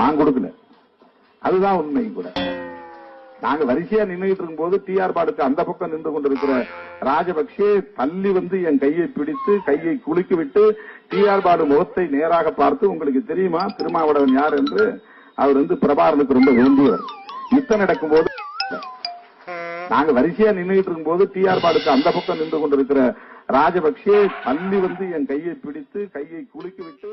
நான் கொடுக்கல. அதுதான் உண்மை கூட. நாங்க வரிசையா நின்றுட்டு இருக்கும் போது டிஆர் பாடுக்கு அந்த பக்கம் நின்று கொண்டிருக்கிற ராஜபக்சே தள்ளி வந்து என் கையை பிடித்து கையை குலுக்கி விட்டு டிஆர் பாடு முகத்தை நேராக பார்த்து, உங்களுக்கு தெரியுமா திருமாவளவன் யார் என்று? அவர் வந்து பிரபாகரனுக்கு ரொம்ப வேண்டியவர். யுத்தம் நடக்கும் போது நாங்க வரிசையா நின்றுட்டு இருக்கும் போது டிஆர் பாடுக்கு அந்த பக்கம் நின்று கொண்டிருக்கிற ராஜபக்சே தள்ளி வந்து என் கையை பிடித்து கையை குலுக்கி விட்டு.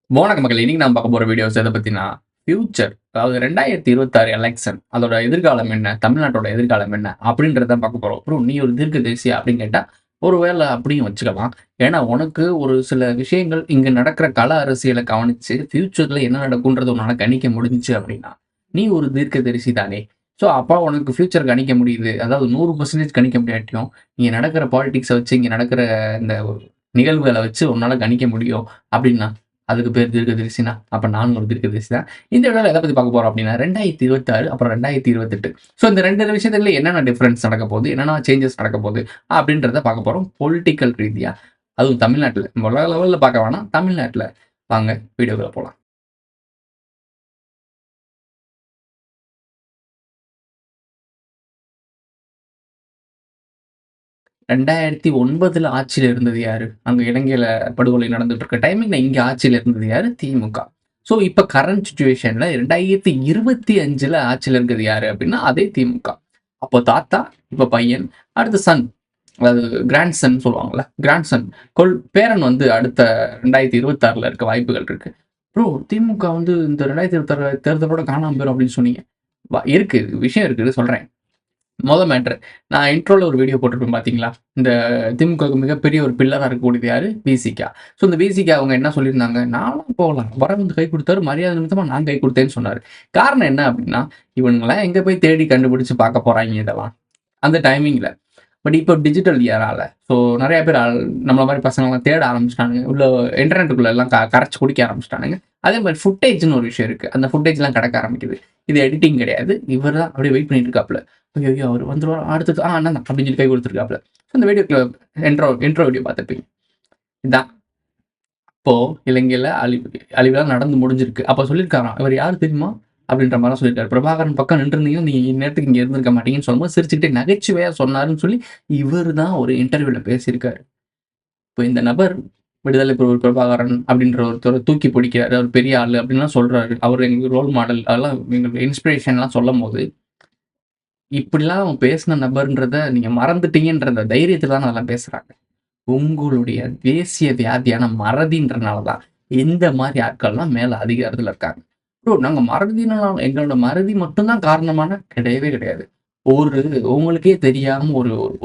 வணக்கம் மக்கள், இன்னைக்கு நான் பார்க்க போற வீடியோஸ் எதை பத்தினா ஃபியூச்சர், அதாவது 2026 எலெக்ஷன், அதோட எதிர்காலம் என்ன, தமிழ்நாட்டோட எதிர்காலம் என்ன அப்படின்றத பார்க்க போறோம். அப்புறம் நீ ஒரு தீர்க்கதரிசி அப்படின்னு கேட்டா ஒருவேளை அப்படியும் வச்சுக்கலாம். ஏன்னா உனக்கு ஒரு சில விஷயங்கள் இங்க நடக்கிற கள அரசியலை கவனிச்சு ஃபியூச்சர்ல என்ன நடக்கும்ன்றது உன்னால கணிக்க முடிஞ்சுச்சு அப்படின்னா நீ ஒரு தீர்க்கதரிசி தானே. ஸோ அப்பா உனக்கு ஃபியூச்சர் கணிக்க முடியுது, அதாவது 100% கணிக்க முடியாட்டியும் இங்கே நடக்கிற பாலிடிக்ஸை வச்சு, இங்கே நடக்கிற இந்த நிகழ்வுகளை வச்சு உன்னால கணிக்க முடியும் அப்படின்னா அதுக்கு பேர் தீர்க்கதரிசினா அப்ப நானும் ஒரு தீர்க்கதரிசி தான். இந்த விட எதை பத்தி பார்க்க போறோம் அப்படின்னா 2026 அப்புறம் 2028. ஸோ இந்த ரெண்டு விஷயத்துல என்னென்ன டிஃபரன்ஸ் நடக்க போகுது, என்னென்ன சேஞ்சஸ் நடக்க போகுது அப்படின்றத பார்க்க போறோம் பொலிட்டிக்கல் ரீதியா. அதுவும் தமிழ்நாட்டில், உலக லெவலில் பார்க்க வேணாம், தமிழ்நாட்டில். வாங்க வீடியோக்குள்ள போகலாம். 2009 ஆட்சியில் இருந்தது யாரு? அங்க இலங்கையில படுகொலை நடந்துட்டு இருக்க டைமிங்ல இங்க ஆட்சியில் இருந்தது யாரு? திமுக. ஸோ இப்ப கரண்ட் சுச்சுவேஷன்ல 2025 ஆட்சியில் இருக்கிறது யாரு அப்படின்னா அதே திமுக. அப்போ தாத்தா, இப்ப பையன், அடுத்த சன், அதாவது கிராண்ட் சன் சொல்லுவாங்கல்ல, கிராண்ட் சன் பேரன் வந்து அடுத்த 2026 இருக்க வாய்ப்புகள் இருக்கு. ப்ரோ திமுக வந்து இந்த 2026 தேர்தலோட காணாம போயிடும் அப்படின்னு சொன்னீங்க. இருக்கு, விஷயம் இருக்குது, சொல்றேன். மொதல் மேட்ரு, நான் இன்ட்ரோல ஒரு வீடியோ போட்டிருப்பேன் பார்த்தீங்களா? இந்த திமுகவுக்கு மிகப்பெரிய ஒரு பில்லராக இருக்கக்கூடியது யாரு? விசிகா. ஸோ இந்த விசிகா அவங்க என்ன சொல்லியிருந்தாங்க, நானும் போகலாம், வர வந்து கை கொடுத்தாரு, மரியாதை நிமித்தமாக நான் கை கொடுத்தேன்னு சொன்னார். காரணம் என்ன அப்படின்னா, இவங்களாம் எங்கே போய் தேடி கண்டுபிடிச்சு பார்க்க போகிறாங்க இதெல்லாம் அந்த டைமிங்கில். பட் இப்போ டிஜிட்டல் இயரால ஸோ நிறைய பேர் நம்மள மாதிரி பசங்கள்லாம் தேட ஆரம்பிச்சிட்டானுங்க, உள்ள இன்டர்நெட்டுக்குள்ள எல்லாம் கரைச்சி குடிக்க ஆரம்பிச்சிட்டானுங்க. அதே மாதிரி ஃபுட்டேஜ்னு ஒரு விஷயம் இருக்குது, அந்த ஃபுட்டேஜ்லாம் கிடக்க ஆரம்பிக்குது. இது எடிட்டிங் கிடையாது, இவர் தான் அப்படியே வெயிட் பண்ணிட்டு இருக்காப்புல. ஐயோ அவர் வந்துருவார் அடுத்தது அண்ணா அப்படின்னு சொல்லி கை கொடுத்துருக்காப்புல. அந்த வீடியோக்குள்ள இன்ட்ரோ வீடியோ பார்த்துருப்பீங்க. இதுதான் இப்போ இலங்கையில அழிவெல்லாம் நடந்து முடிஞ்சிருக்கு. அப்போ சொல்லியிருக்காராம், இவர் யாரு தெரியுமா அப்படின்ற மாதிரி சொல்லியிருக்காரு. பிரபாகரன் பக்கம் நின்றுருந்தீங்க, நீங்க இந்நேரத்துக்கு இங்க இருந்திருக்க மாட்டீங்கன்னு சொல்லும்போது சிரிச்சுக்கிட்டே நகைச்சுவையா சொன்னாருன்னு சொல்லி இவர் தான் ஒரு இன்டர்வியூல பேசியிருக்காரு. இப்போ இந்த நபர் விடுதலை பிரபாகரன் அப்படின்ற ஒருத்தர் தூக்கி பிடிக்கிறாரு, அவர் பெரிய ஆளு அப்படின்லாம் சொல்றாரு, அவர் எங்களுக்கு ரோல் மாடல், அதெல்லாம் எங்களுக்கு இன்ஸ்பிரேஷன்லாம் சொல்லும் போது இப்படிலாம் அவங்க பேசின நபர்ன்றத நீங்க மறந்துட்டீங்கன்ற தைரியத்துல தான் அதெல்லாம் பேசுறாங்க. உங்களுடைய தேசிய வியாதியான மறதின்றனாலதான் இந்த மாதிரி ஆட்கள்லாம் மேல அதிகாரத்துல இருக்காங்க. நாங்க மறதினால எங்களோட மறதி மட்டும்தான் காரணமான கிடையவே கிடையாது. உங்களுக்கே தெரியாம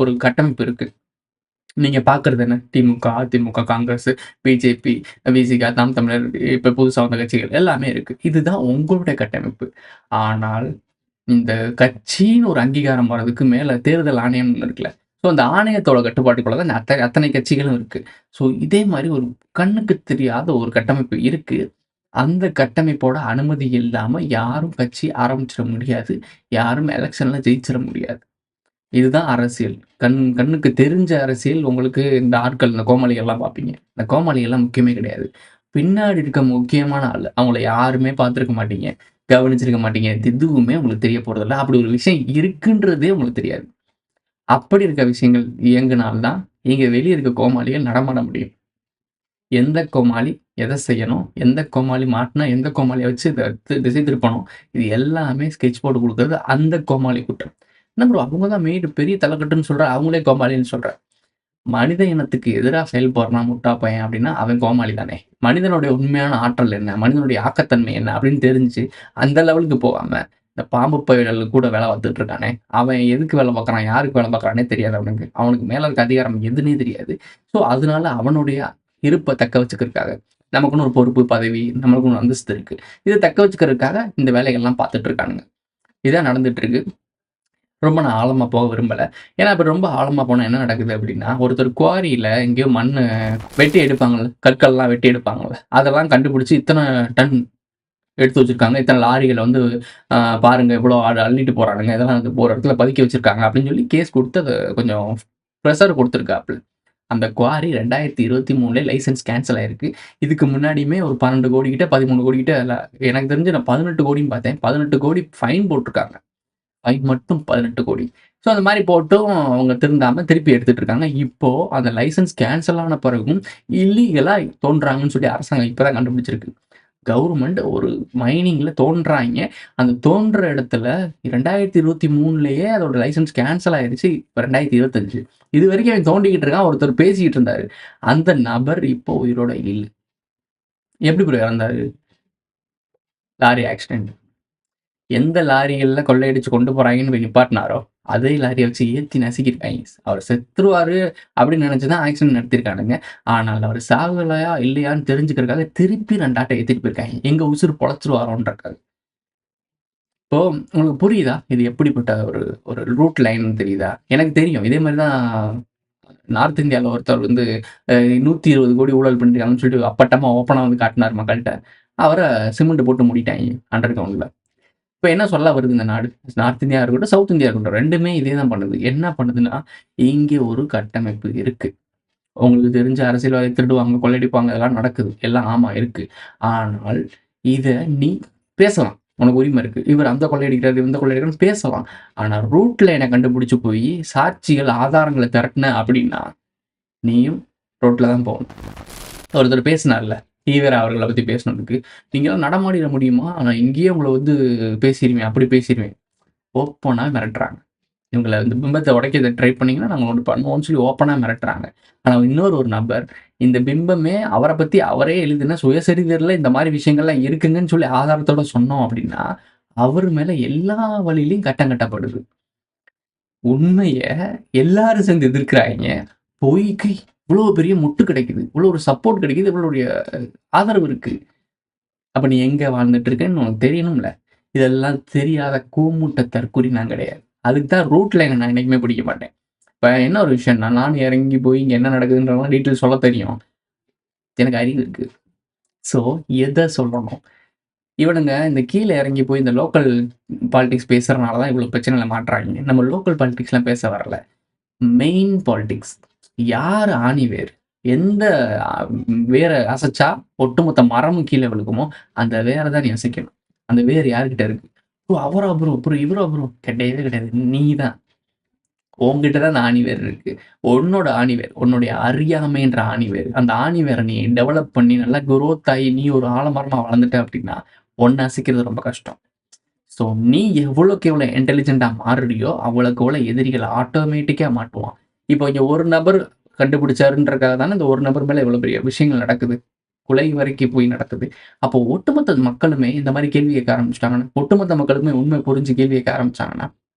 ஒரு கட்டமைப்பு இருக்கு. நீங்க பாக்குறது என்ன? திமுக, அதிமுக, காங்கிரஸ், பிஜேபி, விசிக, நாம் தமிழர், இப்ப புதுசா வந்த கட்சிகள் எல்லாமே இருக்கு. இதுதான் உங்களுடைய கட்டமைப்பு. ஆனால் இந்த கட்சின்னு ஒரு அங்கீகாரம் வர்றதுக்கு மேல தேர்தல் ஆணையம் இருக்குல்ல, ஸோ அந்த ஆணையத்தோட கட்டுப்பாட்டுக்குள்ள தான் அத்தனை கட்சிகளும் இருக்கு. ஸோ இதே மாதிரி ஒரு கண்ணுக்கு தெரியாத ஒரு கட்டமைப்பு இருக்கு. அந்த கட்டமைப்போட அனுமதி இல்லாம யாரும் கட்சி ஆரம்பிச்சிட முடியாது, யாரும் எலெக்ஷன்ல ஜெயிச்சிட முடியாது. இதுதான் அரசியல். கண்ணுக்கு தெரிஞ்ச அரசியல். உங்களுக்கு இந்த ஆட்கள், இந்த கோமாளிகள் எல்லாம் பார்ப்பீங்க, இந்த கோமாளிகள் எல்லாம் முக்கியமே கிடையாது. பின்னாடி இருக்க முக்கியமான ஆள், அவங்கள யாருமே பார்த்துருக்க மாட்டீங்க, கவனிச்சிருக்க மாட்டீங்க, எதுவுமே உங்களுக்கு தெரிய போறதில்ல. அப்படி ஒரு விஷயம் இருக்குன்றதே உங்களுக்கு தெரியாது. அப்படி இருக்க விஷயங்கள் இயங்குனால்தான் இங்க வெளியே இருக்க கோமாளிகள் நடமாட முடியும். எந்த கோமாளி எதை செய்யணும், எந்த கோமாளி மாட்டினா எந்த கோமாளியை வச்சு திசை திருப்பணும், இது எல்லாமே ஸ்கெட்ச் போட்டு கொடுக்கறது அந்த கோமாளி கூட்டம். என்ன ப்ரோ, அவங்க தான் பெரிய தலைக்கட்டுன்னு சொல்ற, அவங்களே கோமாளின்னு சொல்ற. மனித இனத்துக்கு எதிராக செயல்படுறான் முட்டா பையன் அப்படின்னா அவன் கோமாளி தானே. மனிதனுடைய உண்மையான ஆற்றல் என்ன, மனிதனுடைய ஆக்கத்தன்மை என்ன அப்படின்னு தெரிஞ்சு அந்த லெவலுக்கு போகாம இந்த பாம்பு பயிர்கள் கூட வேலை பார்த்துட்டு இருக்கானே, அவன் எதுக்கு வேலை பார்க்குறான், யாருக்கு வேலை பார்க்குறானே தெரியாது அவனுக்கு மேல இருக்க அதிகாரம் எதுன்னே தெரியாது. ஸோ அதனால அவனுடைய இருப்பை தக்க வச்சுக்கிறதுக்காக, நமக்குன்னு ஒரு பொறுப்பு பதவி, நம்மளுக்கு ஒரு அந்தஸ்து இருக்கு, இதை தக்க வச்சுக்கிறதுக்காக இந்த வேலைகள்லாம் பார்த்துட்டு இருக்கானுங்க. இதான் நடந்துட்டு இருக்கு. ரொம்ப நான் ஆழமா போக விரும்பல. ஏன்னா இப்ப ரொம்ப ஆழமா போனா என்ன நடக்குது அப்படின்னா, ஒருத்தர் குவாரியில எங்கேயோ மண்ணு வெட்டி எடுப்பாங்கல்ல, கற்கள்லாம் வெட்டி எடுப்பாங்கல்ல, அதெல்லாம் கண்டுபிடிச்சு இத்தனை டன் எடுத்து வச்சிருக்காங்க, இத்தனை லாரிகளை வந்து பாருங்க இவ்வளோ அள்ளிட்டு போறானுங்க, இதெல்லாம் வந்து ஒரு இடத்துல பதுக்கி வச்சிருக்காங்க அப்படின்னு சொல்லி கேஸ் கொடுத்து அதை கொஞ்சம் ப்ரெஷர் கொடுத்துருக்காப்புல. அந்த குவாரி 2023 லைசன்ஸ் கேன்சல் ஆயிருக்கு. இதுக்கு முன்னாடியுமே ஒரு 12 கோடி கிட்ட 13 கோடி கிட்ட எனக்கு தெரிஞ்சு நான் 18 கோடின்னு பார்த்தேன். 18 கோடி ஃபைன் போட்டிருக்காங்க. ஃபைன் மட்டும் 18 கோடி. ஸோ அந்த மாரி போட்டும் அவங்க திருந்தாம திருப்பி எடுத்துட்டு இருக்காங்க. இப்போ அந்த லைசென்ஸ் கேன்சல் ஆன பிறகும் இல்லீகலா தோண்டுறாங்கன்னு சொல்லி அரசாங்கம் இப்ப தான் கண்டுபிடிச்சிருக்கு. கவர்மெண்ட் ஒரு மைனிங்ல தோண்டுறாய்ங்க. அந்த தோண்டுற இடத்துல 2023லயே அதோட லைசென்ஸ் கேன்சல் ஆயிருச்சு. இப்ப 2025. இதுவரைக்கும் அவன் தோண்டிக்கிட்டு இருக்கான். ஒருத்தர் பேசிக்கிட்டு இருந்தாரு. அந்த நபர் இப்போ உயிரோட இல்ல. எப்படி ப்ரோ இறந்தாரு? Lorry accident. எந்த லாரிகள்ல கொள்ளையடிச்சு கொண்டு போறாங்கன்னு போய் நிப்பாட்டினாரோ, அதே லாரிய வச்சு ஏத்தி நசுக்கியிருக்காய்ங்க. அவர் செத்துருவாரு அப்படின்னு நெனச்சு தான் ஆக்சிடென்ட் நடத்தியிருக்கானுங்க. ஆனால் அவர் சாகலையா, இல்லையான்னு தெரிஞ்சுக்கிறதுக்காக திருப்பி 2 ஆட்ட ஏத்திட்டு போயிருக்காய்ங்க. எங்க உசுரு பொழச்சுருவாரோன்றதுக்காக. இப்போ உங்களுக்கு புரியுதா? இது எப்படிப்பட்ட ஒரு ஒரு ரூட் லைன்னு தெரியுதா? எனக்கு தெரியும். இதே மாரி தான் நார்த் இந்தியால ஒருத்தர் வந்து 120 கோடி ஊழல் பண்ணிருக்காங்கன்னு சொல்லிட்டு அப்பட்டமா ஓப்பனா வந்து காட்டுனாரு மக்கள்ட்ட. அவர சிமெண்ட் போட்டு மூடிட்டாய்ங்க அண்டர் கிரவுண்ட்ல. இப்ப என்ன சொல்ல வருது இந்த நாடு? நார்த் இந்தியா இருக்கட்டும், சவுத் இந்தியா இருக்கட்டும் 2மே இதே தான் பண்ணுது. என்ன பண்ணுதுன்னா, இங்கே ஒரு கட்டமைப்பு இருக்கு. உங்களுக்கு தெரிஞ்ச அரசியல்வாதி திருடுவாங்க, கொள்ளையடிப்பாங்க அதெல்லாம் நடக்குது. எல்லாம் ஆமா இருக்கு. ஆனால் இத நீ பேசலாம். உனக்கு உரிமை இருக்கு. இவர் அந்த கொள்ளையடிக்கிறாரு, இந்த கொள்ளையடிக்கிறாருன்னு பேசலாம். ஆனா ரூட் லைன கண்டுபிடிச்சு போயி சாட்சிகள், ஆதாரங்கள திரட்டுன அப்படின்னா, நீயும் ரோட்ல தான் போகணும். ஒருத்தர் பேசினார்ல, ஈவேரா அவர்கள பத்தி பேசினதுக்கு, "நீங்கலாம் நடமாடிற முடியுமா? நான் இங்கேயே உங்கள வந்து பேசிருவேன், அப்படி பேசிருவேன்." ஓப்பனா மிரட்டுறாங்க. இவங்கள இந்த பிம்பத்த உடைக்க ட்ரை பண்ணீங்கன்னா, நாங்க ஒண்ணு பண்ணுவோம்னு சொல்லி ஓப்பனா மிரட்டுறாங்க. ஆனா ஒரு நபர், இந்த பிம்பமே அவர பத்தி அவரே எழுதின சுயசரிதையில இந்த மாரி விஷயங்கள்லாம் இருக்குங்கன்னு சொல்லி ஆதாரத்தோட சொன்னோம் அப்படின்னா, அவரு மேல எல்லா வழியிலயும் கட்டம் கட்டப்படுது. உண்மைய எல்லாரும் சேர்ந்து எதிர்க்கிறாய்ங்க. பொய்க்கு இவ்வளோ பெரிய முட்டு கிடைக்குது. இவ்வளோ ஒரு சப்போர்ட் கிடைக்குது. இவ்வளோடைய ஆதரவு இருக்கு. அப்ப நீ எங்க வாழ்ந்துட்டு இருக்கன்னு உனக்கு தெரியணும்ல. இதெல்லாம் தெரியாத கூமுட்ட தற்குறி நான் கிடையாது. அதுக்கு தான் ரூட் லைன நான் என்னைக்குமே பிடிக்க மாட்டேன். இப்ப என்ன ஒரு விஷயம்னா, நானும் இறங்கி போய் இங்க என்ன நடக்குதுன்றதெல்லாம் டீட்டெயில் சொல்ல தெரியும். எனக்கு அறிவு இருக்கு. ஸோ எத சொல்லணும்? இவனுங்க இந்த கீழ இறங்கி போய் இந்த லோக்கல் பாலிடிக்ஸ் பேசுறனால தான் இவ்வளோ பிரச்சனையில மாட்றாய்ங்க. நம்ம லோக்கல் பாலிடிக்ஸ்லாம் பேச வரல. Main politics. யார் ஆணிவேர்? எந்த அ வேர அசைச்சா ஒட்டுமொத்த மரமும் கீழ விழுகுமோ, அந்த வேர தான் நீ அசைக்கணும். அந்த வேர் யார்கிட்ட இருக்கு? "ப்ரோ அவரா ப்ரோ? ப்ரோ இவரா ப்ரோ?" கிடையவே கிடையாது. நீ தான். உன்கிட்ட தான் அந்த ஆணிவேர் இருக்கு. உன்னோட ஆணிவேர், உன்னுடைய அறியாமைன்ற ஆணிவேர். அந்த ஆணிவேர நீ டெவலப் பண்ணி நல்லா குரோத் ஆயி நீ ஒரு ஆலமரமா வளர்ந்துட்ட அப்படின்னா, உன்ன அசைக்கிறது ரொம்ப கஷ்டம். ஸோ நீ எவ்வளோக்கு எவ்வளோ இன்டெலிஜென்ட்டா மாறுறியோ, அவ்வளோக்கு அவ்வளோ எதிரிகள் ஆட்டோமேட்டிக்கா மாட்டுவான். இப்போ இங்க ஒரு நபர் கண்டுபிடிச்சாருன்றதுக்காக தானே இந்த ஒரு நபர் மேல இவ்வளோ பெரிய விஷயங்கள் நடக்குது. கொலை வரைக்கும் போய் நடக்குது. அப்போ ஒட்டுமொத்த மக்களுமே இந்த மாரி கேள்வி கேட்க ஆரம்பிச்சுட்டாங்கன்னா, ஒட்டுமொத்த மக்களுக்குமே உண்மை புரிஞ்சு கேள்வி கேட்க ஆரம்பிச்சாங்கன்னா,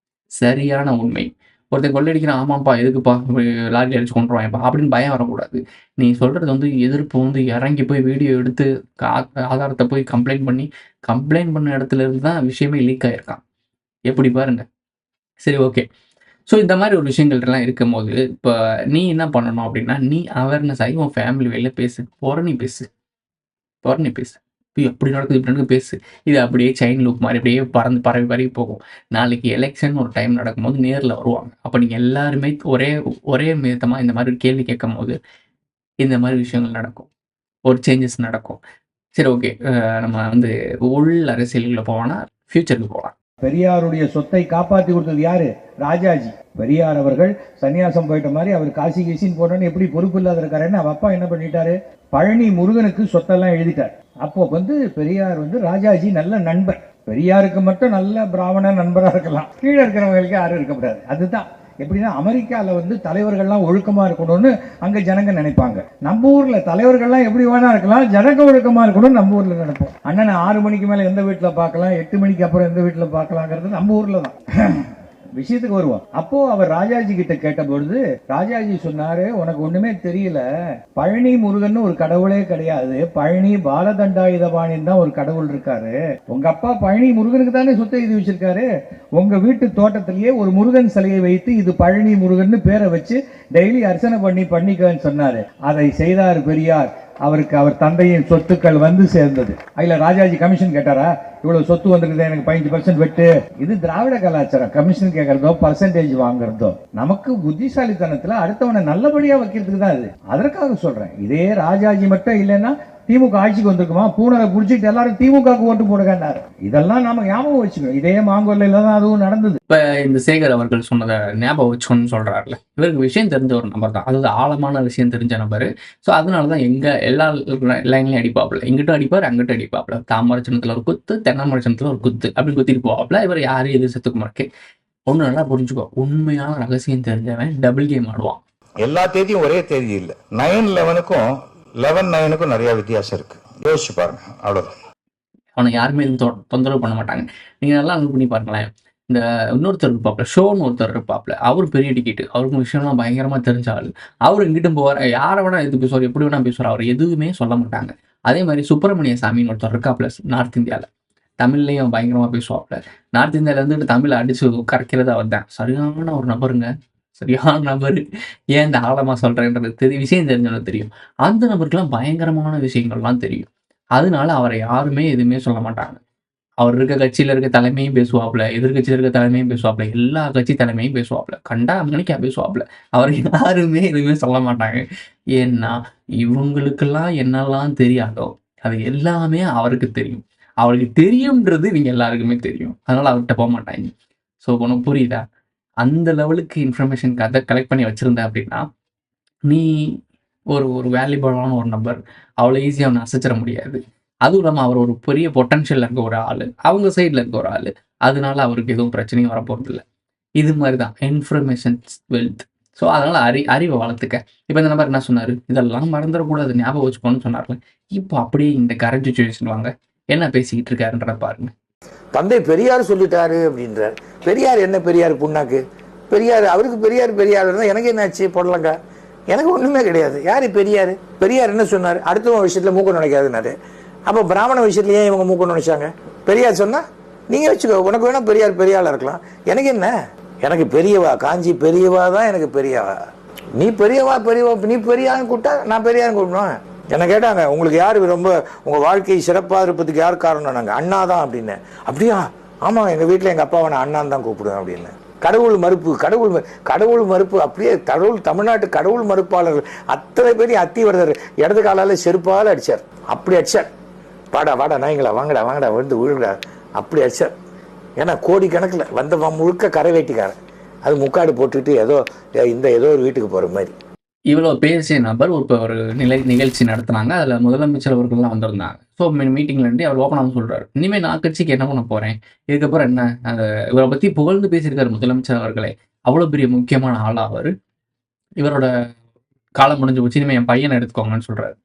சரியான உண்மை. ஒருத்தன் கொள்ளையடிக்கிறான், ஆமாப்பா, எதுக்குப்பா? லாரில அடிச்சு கொன்றுவான்ப்பா அப்படின்னு பயம் வரக்கூடாது. நீ சொல்றது வந்து எதிர்ப்பு வந்து இறங்கி போய் வீடியோ எடுத்து ஆதாரத்த போய் கம்ப்ளைண்ட் பண்ணி, கம்ப்ளைண்ட் பண்ண இடத்துல இருந்து தான் விஷயமே லீக் ஆயிருக்காம். எப்படி பாருங்க. சரி ஓகே. ஸோ இந்த மாரி ஒரு விஷயங்கள்லாம் இருக்கும்போது, இப்ப நீ என்ன பண்ணணும் அப்படின்னா, நீ அவேர்னஸ் ஆகி உன் ஃபேமிலி வழில பேசு. புரணி பேசு. புரணி பேசு. அப்படி நடக்குது, இப்படி நடக்குது பேசு. இது அப்படியே செயின் லூப் மாரி அப்படியே பறந்து பரவி பரவி போகும். நாளைக்கு எலக்ஷன் ஒரு டைம் நடக்கும்போது நேர்ல வருவாங்க. அப்ப நீங்க எல்லாருமே ஒரே ஒரே விதமா இந்த மாரி கேள்வி கேட்கும்போது, இந்த மாரி விஷயங்கள் நடக்கும். ஒரு சேஞ்சஸ் நடக்கும். சரி ஓகே. நம்ம வந்து உள் அரசியலுக்குள்ள போவோம்னா, ஃபியூச்சருக்கு போலாம். பெரியாருடைய சொத்தை காப்பாத்தி கொடுத்தது யாரு? ராஜாஜி. பெரியார் அவர்கள் சன்னியாசம் போயிட்ட மாதிரி அவர் காசி கீசின்னு போனோன்னு எப்படி பொறுப்பு இல்லாத இருக்காருன்னு அவ அப்பா என்ன பண்ணிட்டாரு? பழனி முருகனுக்கு சொத்தெல்லாம் எழுதிட்டார். அப்போ வந்து பெரியார் வந்து ராஜாஜி நல்ல நண்பர். பெரியாருக்கு மட்டும் நல்ல பிராமண நண்பரா இருக்கலாம், கீழே இருக்கிறவங்களுக்கு யாரும் இருக்கக்கூடாது. அதுதான் எப்படின்னா அமெரிக்கால வந்து தலைவர்கள்லாம் ஒழுக்கமா இருக்கணும்னு அங்க ஜனங்க நினைப்பாங்க. நம்ம ஊர்ல தலைவர்கள்லாம் எப்படி வேணா இருக்கலாம், ஜனங்க ஒழுக்கமா இருக்கணும்னு நம்ம ஊர்ல நினைப்போம். அண்ணன் 6 மணிக்கு மேல எந்த வீட்டுல பார்க்கலாம், 8 மணிக்கு அப்புறம் எந்த வீட்டுல பார்க்கலாங்கிறது நம்ம ஊர்ல தான். விஷயத்துக்கு வருவோம். அப்போ அவர் ராஜாஜி கிட்ட கேட்ட பொழுது ராஜாஜி சொன்னாரு, உனக்கு ஒண்ணுமே தெரியல, பழனி முருகன் ஒரு கடவுளே கிடையாது, பழனி பாலதண்டாயுதபாணின்னு தான் ஒரு கடவுள் இருக்காரு. உங்க அப்பா பழனி முருகனுக்கு தானே சொத்தை எழுதி வச்சிருக்காரு. உங்க வீட்டு தோட்டத்திலேயே ஒரு முருகன் சிலையை வைத்து இது பழனி முருகன் பேரை வச்சு டெய்லி அர்ச்சனை பண்ணிக்கன்னு சொன்னாரு. அதை செய்தார் பெரியார். அவருக்கு அவர் தந்தையின் சொத்துக்கள் வந்து சேர்ந்தது. அதுல ராஜாஜி கமிஷன் கேட்டாரா? இவ்வளவு சொத்து வந்திருக்குது, எனக்கு 15% வெட்டு. இது திராவிட கலாச்சாரம். கமிஷன் கேட்கறதோ பர்சன்டேஜ் வாங்குறதோ நமக்கு புத்திசாலித்தனத்துல அடுத்தவனை நல்லபடியா வைக்கிறதுக்கு தான் இது. அதற்காக சொல்றேன். இதே ராஜாஜி மட்டும் இல்லைன்னா திமுக ஆட்சிக்கு வந்திருக்குமா? பூனரை புடிச்சிட்டு எல்லாரும் திமுகவுக்கு ஓட்டு போடுங்கன்னாரு. இதெல்லாம் நாம ஞாபகம் வச்சுக்கணும். இதே மாங்கொல்லையில தான் அதுவும் நடந்தது. இப்ப இந்த சேகர் அவர்கள் சொன்னதை ஞாபகம் வச்சுக்கணும்னு சொல்றாருல, இவருக்கு விஷயம் தெரிஞ்ச ஒரு நபர் தான். அதாவது ஆழமான விஷயம் தெரிஞ்ச நபர். ஸோ அதனாலதான் எங்க எல்லா லைன்லயும் அடிப்பாப்புல. இங்கிட்டும் அடிப்பார், அங்கிட்டும் அடிப்பாப்புல. தாமரச்சனத்துல ஒரு குத்து, தென்னமரச்சனத்துல ஒரு குத்து, அப்படி குத்திட்டு போவாப்புல. இவர் யாரும் எது செத்துக்குமாருக்கு ஒண்ணு நல்லா புரிஞ்சுக்கோ. உண்மையான ரகசியம் தெரிஞ்சவன் டபுள் கேம் ஆடுவான். எல்லா தேதியும் ஒரே தேதி இல்ல. 9/11க்கும் 11/9க்கும் நிறைய வித்தியாசம் இருக்கு. யோசிச்சு பாருங்க. அவ்வளவுதான். அவனை யாருமே எதுவும் தொந்தரவு பண்ண மாட்டாங்க. நீங்க நல்லா நோட் பண்ணி பாருங்களேன். இந்த இன்னொருத்தர் இருப்பாப்ல, ஷோன்னு ஒருத்தர் இருப்பாப்ல. அவர் பெரிய டிக்கெட்டு. அவருக்கு விஷயம்லாம் பயங்கரமா தெரிஞ்ச ஆளு. அவர் இங்கிட்டும் போவார், யாரை வேணா எது பேசுவார், எப்படி வேணா பேசுவார். அவர் எதுவுமே சொல்ல மாட்டாங்க. அதே மாதிரி சுப்பிரமணிய சாமின்னு ஒருத்தர் இருக்காப்ல நார்த் இந்தியாவில். தமிழ்லையும் பயங்கரமா பேசுவாப்ல. நார்த் இந்தியாவில் இருந்துட்டு தமிழை அடிச்சு கரைக்கிறது அவர் தான். சரியான ஒரு நபருங்க. சரியான நபர். ஏன் இந்த ஆழமா சொல்றேன்றது விஷயம் தெரிஞ்சவனுக்கு தெரியும். அந்த நபருக்குலாம் பயங்கரமான விஷயங்கள்லாம் தெரியும். அதனால அவரை யாருமே எதுவுமே சொல்ல மாட்டாங்க. அவர் இருக்க கட்சியில இருக்க தலைமையும் பேசுவாப்புல, எதிர்கட்சியில இருக்க தலைமையும் பேசுவாப்புல, எல்லா கட்சி தலைமையும் பேசுவாப்புல, கண்டா மணிக்கா பேசுவாப்புல. அவர் யாருமே எதுவுமே சொல்ல மாட்டாங்க. ஏன்னா இவங்களுக்கெல்லாம் என்னெல்லாம் தெரியாதோ அது எல்லாமே அவருக்கு தெரியும். அவருக்கு தெரியும்ன்றது இவங்க எல்லாருக்குமே தெரியும். அதனால அவர்கிட்ட போக மாட்டாங்க. ஸோ உனக்கு புரியுதா? அந்த லெவலுக்கு இன்ஃபர்மேஷன் கலெக்ட் பண்ணி வச்சிருந்த அப்படின்னா நீ ஒரு வேல்யூபிளான ஒரு நம்பர். அவ்வளோ ஈஸியாக அவனை அசைச்சிட முடியாது. அதுவும் இல்லாமல் அவர் ஒரு பெரிய பொட்டன்ஷியல் இருக்க ஒரு ஆள், அவங்க சைடில் இருக்க ஒரு ஆள். அதனால அவருக்கு எதுவும் பிரச்சனையும் வரப்போகிறது இல்லை. இது மாதிரி தான் இன்ஃபர்மேஷன் வெல்த். ஸோ அதனால் அறிவை வளர்த்துக்க. இப்போ இந்த நம்பர் என்ன சொன்னார்? இதெல்லாம் மறந்துடக்கூடாது, ஞாபகம் வச்சுக்கோன்னு சொன்னார்ல. இப்போ அப்படியே இந்த கரண்ட் சுச்சுவேஷன் வாங்க என்ன பேசிக்கிட்டு இருக்காருன்றத பாருங்க. தந்தை பெரியார் சொல்லிட்டாரு அப்படின்றார். பெரியார் என்ன பெரியார் புண்ணாக்கு? பெரியார் அவருக்கு பெரியார் இருந்தால் எனக்கு என்னாச்சு போடலங்க? எனக்கு ஒன்றுமே கிடையாது. யார் பெரியார்? பெரியார் என்ன சொன்னார்? அடுத்தவங்க விஷயத்தில் மூக்க நுழைக்காதுன்னாரு. அப்போ பிராமண விஷயத்துல ஏன் இவங்க மூக்க நுழைச்சாங்க? பெரியார் சொன்னா நீங்கள் வச்சுக்கோ, உனக்கு வேணா பெரியாளாக இருக்கலாம், எனக்கு என்ன? எனக்கு பெரியவா, காஞ்சி பெரியவா தான் எனக்கு பெரியவா. நீ பெரியவா நீ பெரியான்னு கூப்பிட்டா நான் பெரியான்னு கூப்பிடணும். என்ன கேட்டாங்க, உங்களுக்கு யார் ரொம்ப உங்கள் வாழ்க்கை சிறப்பாக இருப்பதுக்கு யார் காரணம்? நாங்கள் அண்ணா தான் அப்படின்னு. அப்படியா? ஆமாம், எங்கள் வீட்டில் எங்கள் அப்பாவை நான் அண்ணான்னு தான் கூப்பிடுவேன் அப்படின்னு. கடவுள் மறுப்பு அப்படியே தமிழ்நாட்டு கடவுள் மறுப்பாளர்கள் அத்தனை பேரையும் அத்திவரதர் இடது காலால் செருப்பால் அடிச்சார். அப்படி அடிச்சார். வாடா நாய்ங்களா, வாங்கடா வந்து விழுடா, அப்படி அடிச்சார். ஏன்னா கோடிக்கணக்கில் வந்த முழுக்க கரை வேட்டிக்காரன், அது முக்காடு போட்டுக்கிட்டு ஏதோ ஒரு வீட்டுக்கு போகிற மாதிரி. இவ்வளோ பேசிய நபர் இப்போ ஒரு நிகழ்ச்சி நடத்துனாங்க. அதில் முதலமைச்சர் அவர்கள்லாம் வந்திருந்தாங்க. ஸோ மீட்டிங்லேருந்து அவர் ஓப்பனாக சொல்கிறார், இனிமேல் நான் கட்சிக்கு என்ன பண்ண போகிறேன், இதுக்கப்புறம் என்ன, இவரை பற்றி புகழ்ந்து பேசியிருக்காரு முதலமைச்சர் அவர்களே. அவ்வளோ பெரிய முக்கியமான ஆளாக அவர். இவரோட காலம் முடிஞ்சு போச்சு, இனிமேல் என் பையனை எடுத்துக்கோங்கன்னு சொல்கிறாரு.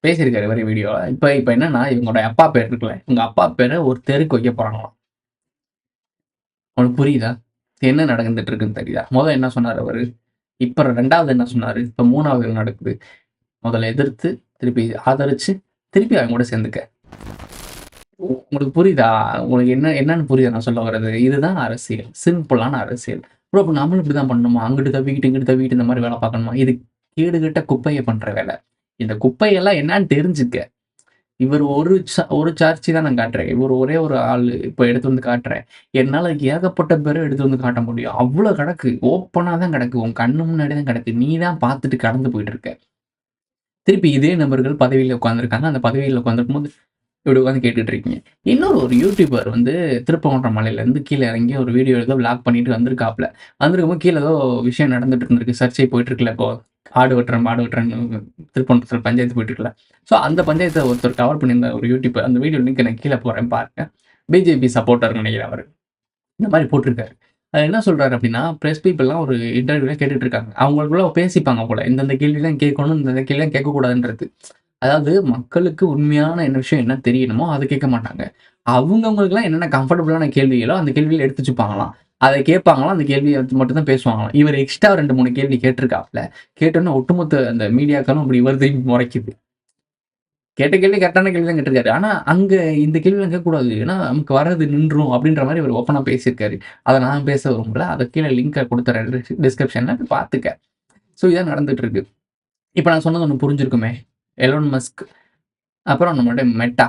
பேசியிருக்காரு இவரே வீடியோவில். இப்போ என்னன்னா, இவங்களோட அப்பா பேர் இருக்குல்ல, இவங்க அப்பா பேரை ஒரு தெருக்கு வைக்க போகிறாங்களாம். உனக்கு புரியுதா என்ன நடந்துட்டு இருக்குன்னு தெரியுதா? முதல் என்ன சொன்னார் அவர், இப்போ ரெண்டாவது என்ன சொன்னார், இப்போ மூணாவது நடக்குது. முதல்ல எதிர்த்து, திருப்பி ஆதரிச்சு, திருப்பி அவங்க கூட சேர்ந்துக்க. உங்களுக்கு புரியுதா? உங்களுக்கு என்னன்னு புரியுதா நான் சொல்ல வர்றது? இதுதான் அரசியல், சிம்பிளான அரசியல். ப்ரோ அப்போ நம்மளும் இப்படி தான் பண்ணணுமா? அங்கிட்டு தவிக்கிட்டு இந்த மாதிரி வேலை பார்க்கணுமா? இது கேடுகட்ட குப்பையை பண்ணுற வேலை. இந்த குப்பையெல்லாம் என்னன்னு தெரிஞ்சுக்க. இவர் ஒரு சார்ஜி தான் நான் காட்டுறேன். இவர் ஒரே ஒரு ஆள் இப்போ எடுத்து வந்து காட்டுறேன். என்னால் ஏகப்பட்ட பேரை எடுத்து வந்து காட்ட முடியும். அவ்வளோ கிடக்கு, ஓப்பனாக தான் கிடக்கு, உன் கண்ணு முன்னாடி தான் கிடக்கு. நீ தான் பார்த்துட்டு கடந்து போயிட்டு இருக்க. திருப்பி இதே நபர்கள் பதவியில் உட்காந்துருக்காங்க. அந்த பதவியில் உட்காந்துருக்கும் போது இப்படி உட்காந்து கேட்டுட்டு இருக்கீங்க. இன்னொரு யூடியூபர் வந்து திருப்பங்குன்றம் மலையிலேருந்து கீழே இறங்கி ஒரு வீடியோ ஏதோ விளாக் பண்ணிட்டு வந்திருக்கும்போது கீழே ஏதோ விஷயம் நடந்துட்டு இருந்திருக்கு, சர்ச்சை போயிட்டு இருக்குல்ல. இப்போ ஆடு வெட்டுறேன்னு திருப்பங்குன்றத்தில் பஞ்சாயத்து போயிட்டு இருக்குல்ல. ஸோ அந்த பஞ்சாயத்தை ஒருத்தர் கவர் பண்ணியிருந்த ஒரு யூடியூபர், அந்த வீடியோ லிங்க் நான் கீழே போகிறேன் பாருங்க. பிஜேபி சப்போர்ட்டர் நினைக்கிறேன் அவர். இந்த மாதிரி போட்டிருக்காரு. அது என்ன சொல்றாரு அப்படின்னா, ப்ரெஸ் பீப்புளெலாம் ஒரு இன்டர்வியூல கேட்டுட்டு இருக்காங்க. அவங்களுக்குள்ள பேசிப்பாங்க போல, இந்தந்த கேள்விலாம் கேட்கணும், இந்த கேள்விலாம் கேட்கக்கூடாதுன்றது. அதாவது மக்களுக்கு உண்மையான என்ன விஷயம் என்ன தெரியணுமோ அதை கேட்க மாட்டாங்க. அவங்கவுங்களுக்குலாம் என்னென்ன கம்ஃபர்டபுளான கேள்விகளோ அந்த கேள்வியில் எடுத்து வச்சுப்பாங்களாம். அதை கேட்பாங்களாம், அந்த கேள்வியை மட்டும் தான் பேசுவாங்களாம். இவர் எக்ஸ்ட்ரா 2-3 கேள்வி கேட்டிருக்காப்புல. கேட்டோன்னே ஒட்டுமொத்த அந்த மீடியாக்களும் இப்படி இவர் திரும்பி முறைக்குது. கேட்ட கேள்வி கரெக்டான கேள்வி தான் கேட்டிருக்காரு. ஆனால் அங்கே இந்த கேள்விலாம் கேட்கக்கூடாது, ஏன்னா நமக்கு வர்றது நின்றும் அப்படின்ற மாதிரி இவர் ஓப்பனாக பேசியிருக்காரு. அதை நான் பேச விரும்பல. அதை கீழே லிங்கை கொடுத்துறேன் டிஸ்கிரிப்ஷனில் பார்த்துக்க. ஸோ இதான் நடந்துட்டு இருக்கு. இப்போ நான் சொன்னது ஒன்று புரிஞ்சிருக்குமே. எலோன் மஸ்க், அப்புறம் நம்மளுடைய மெட்டா,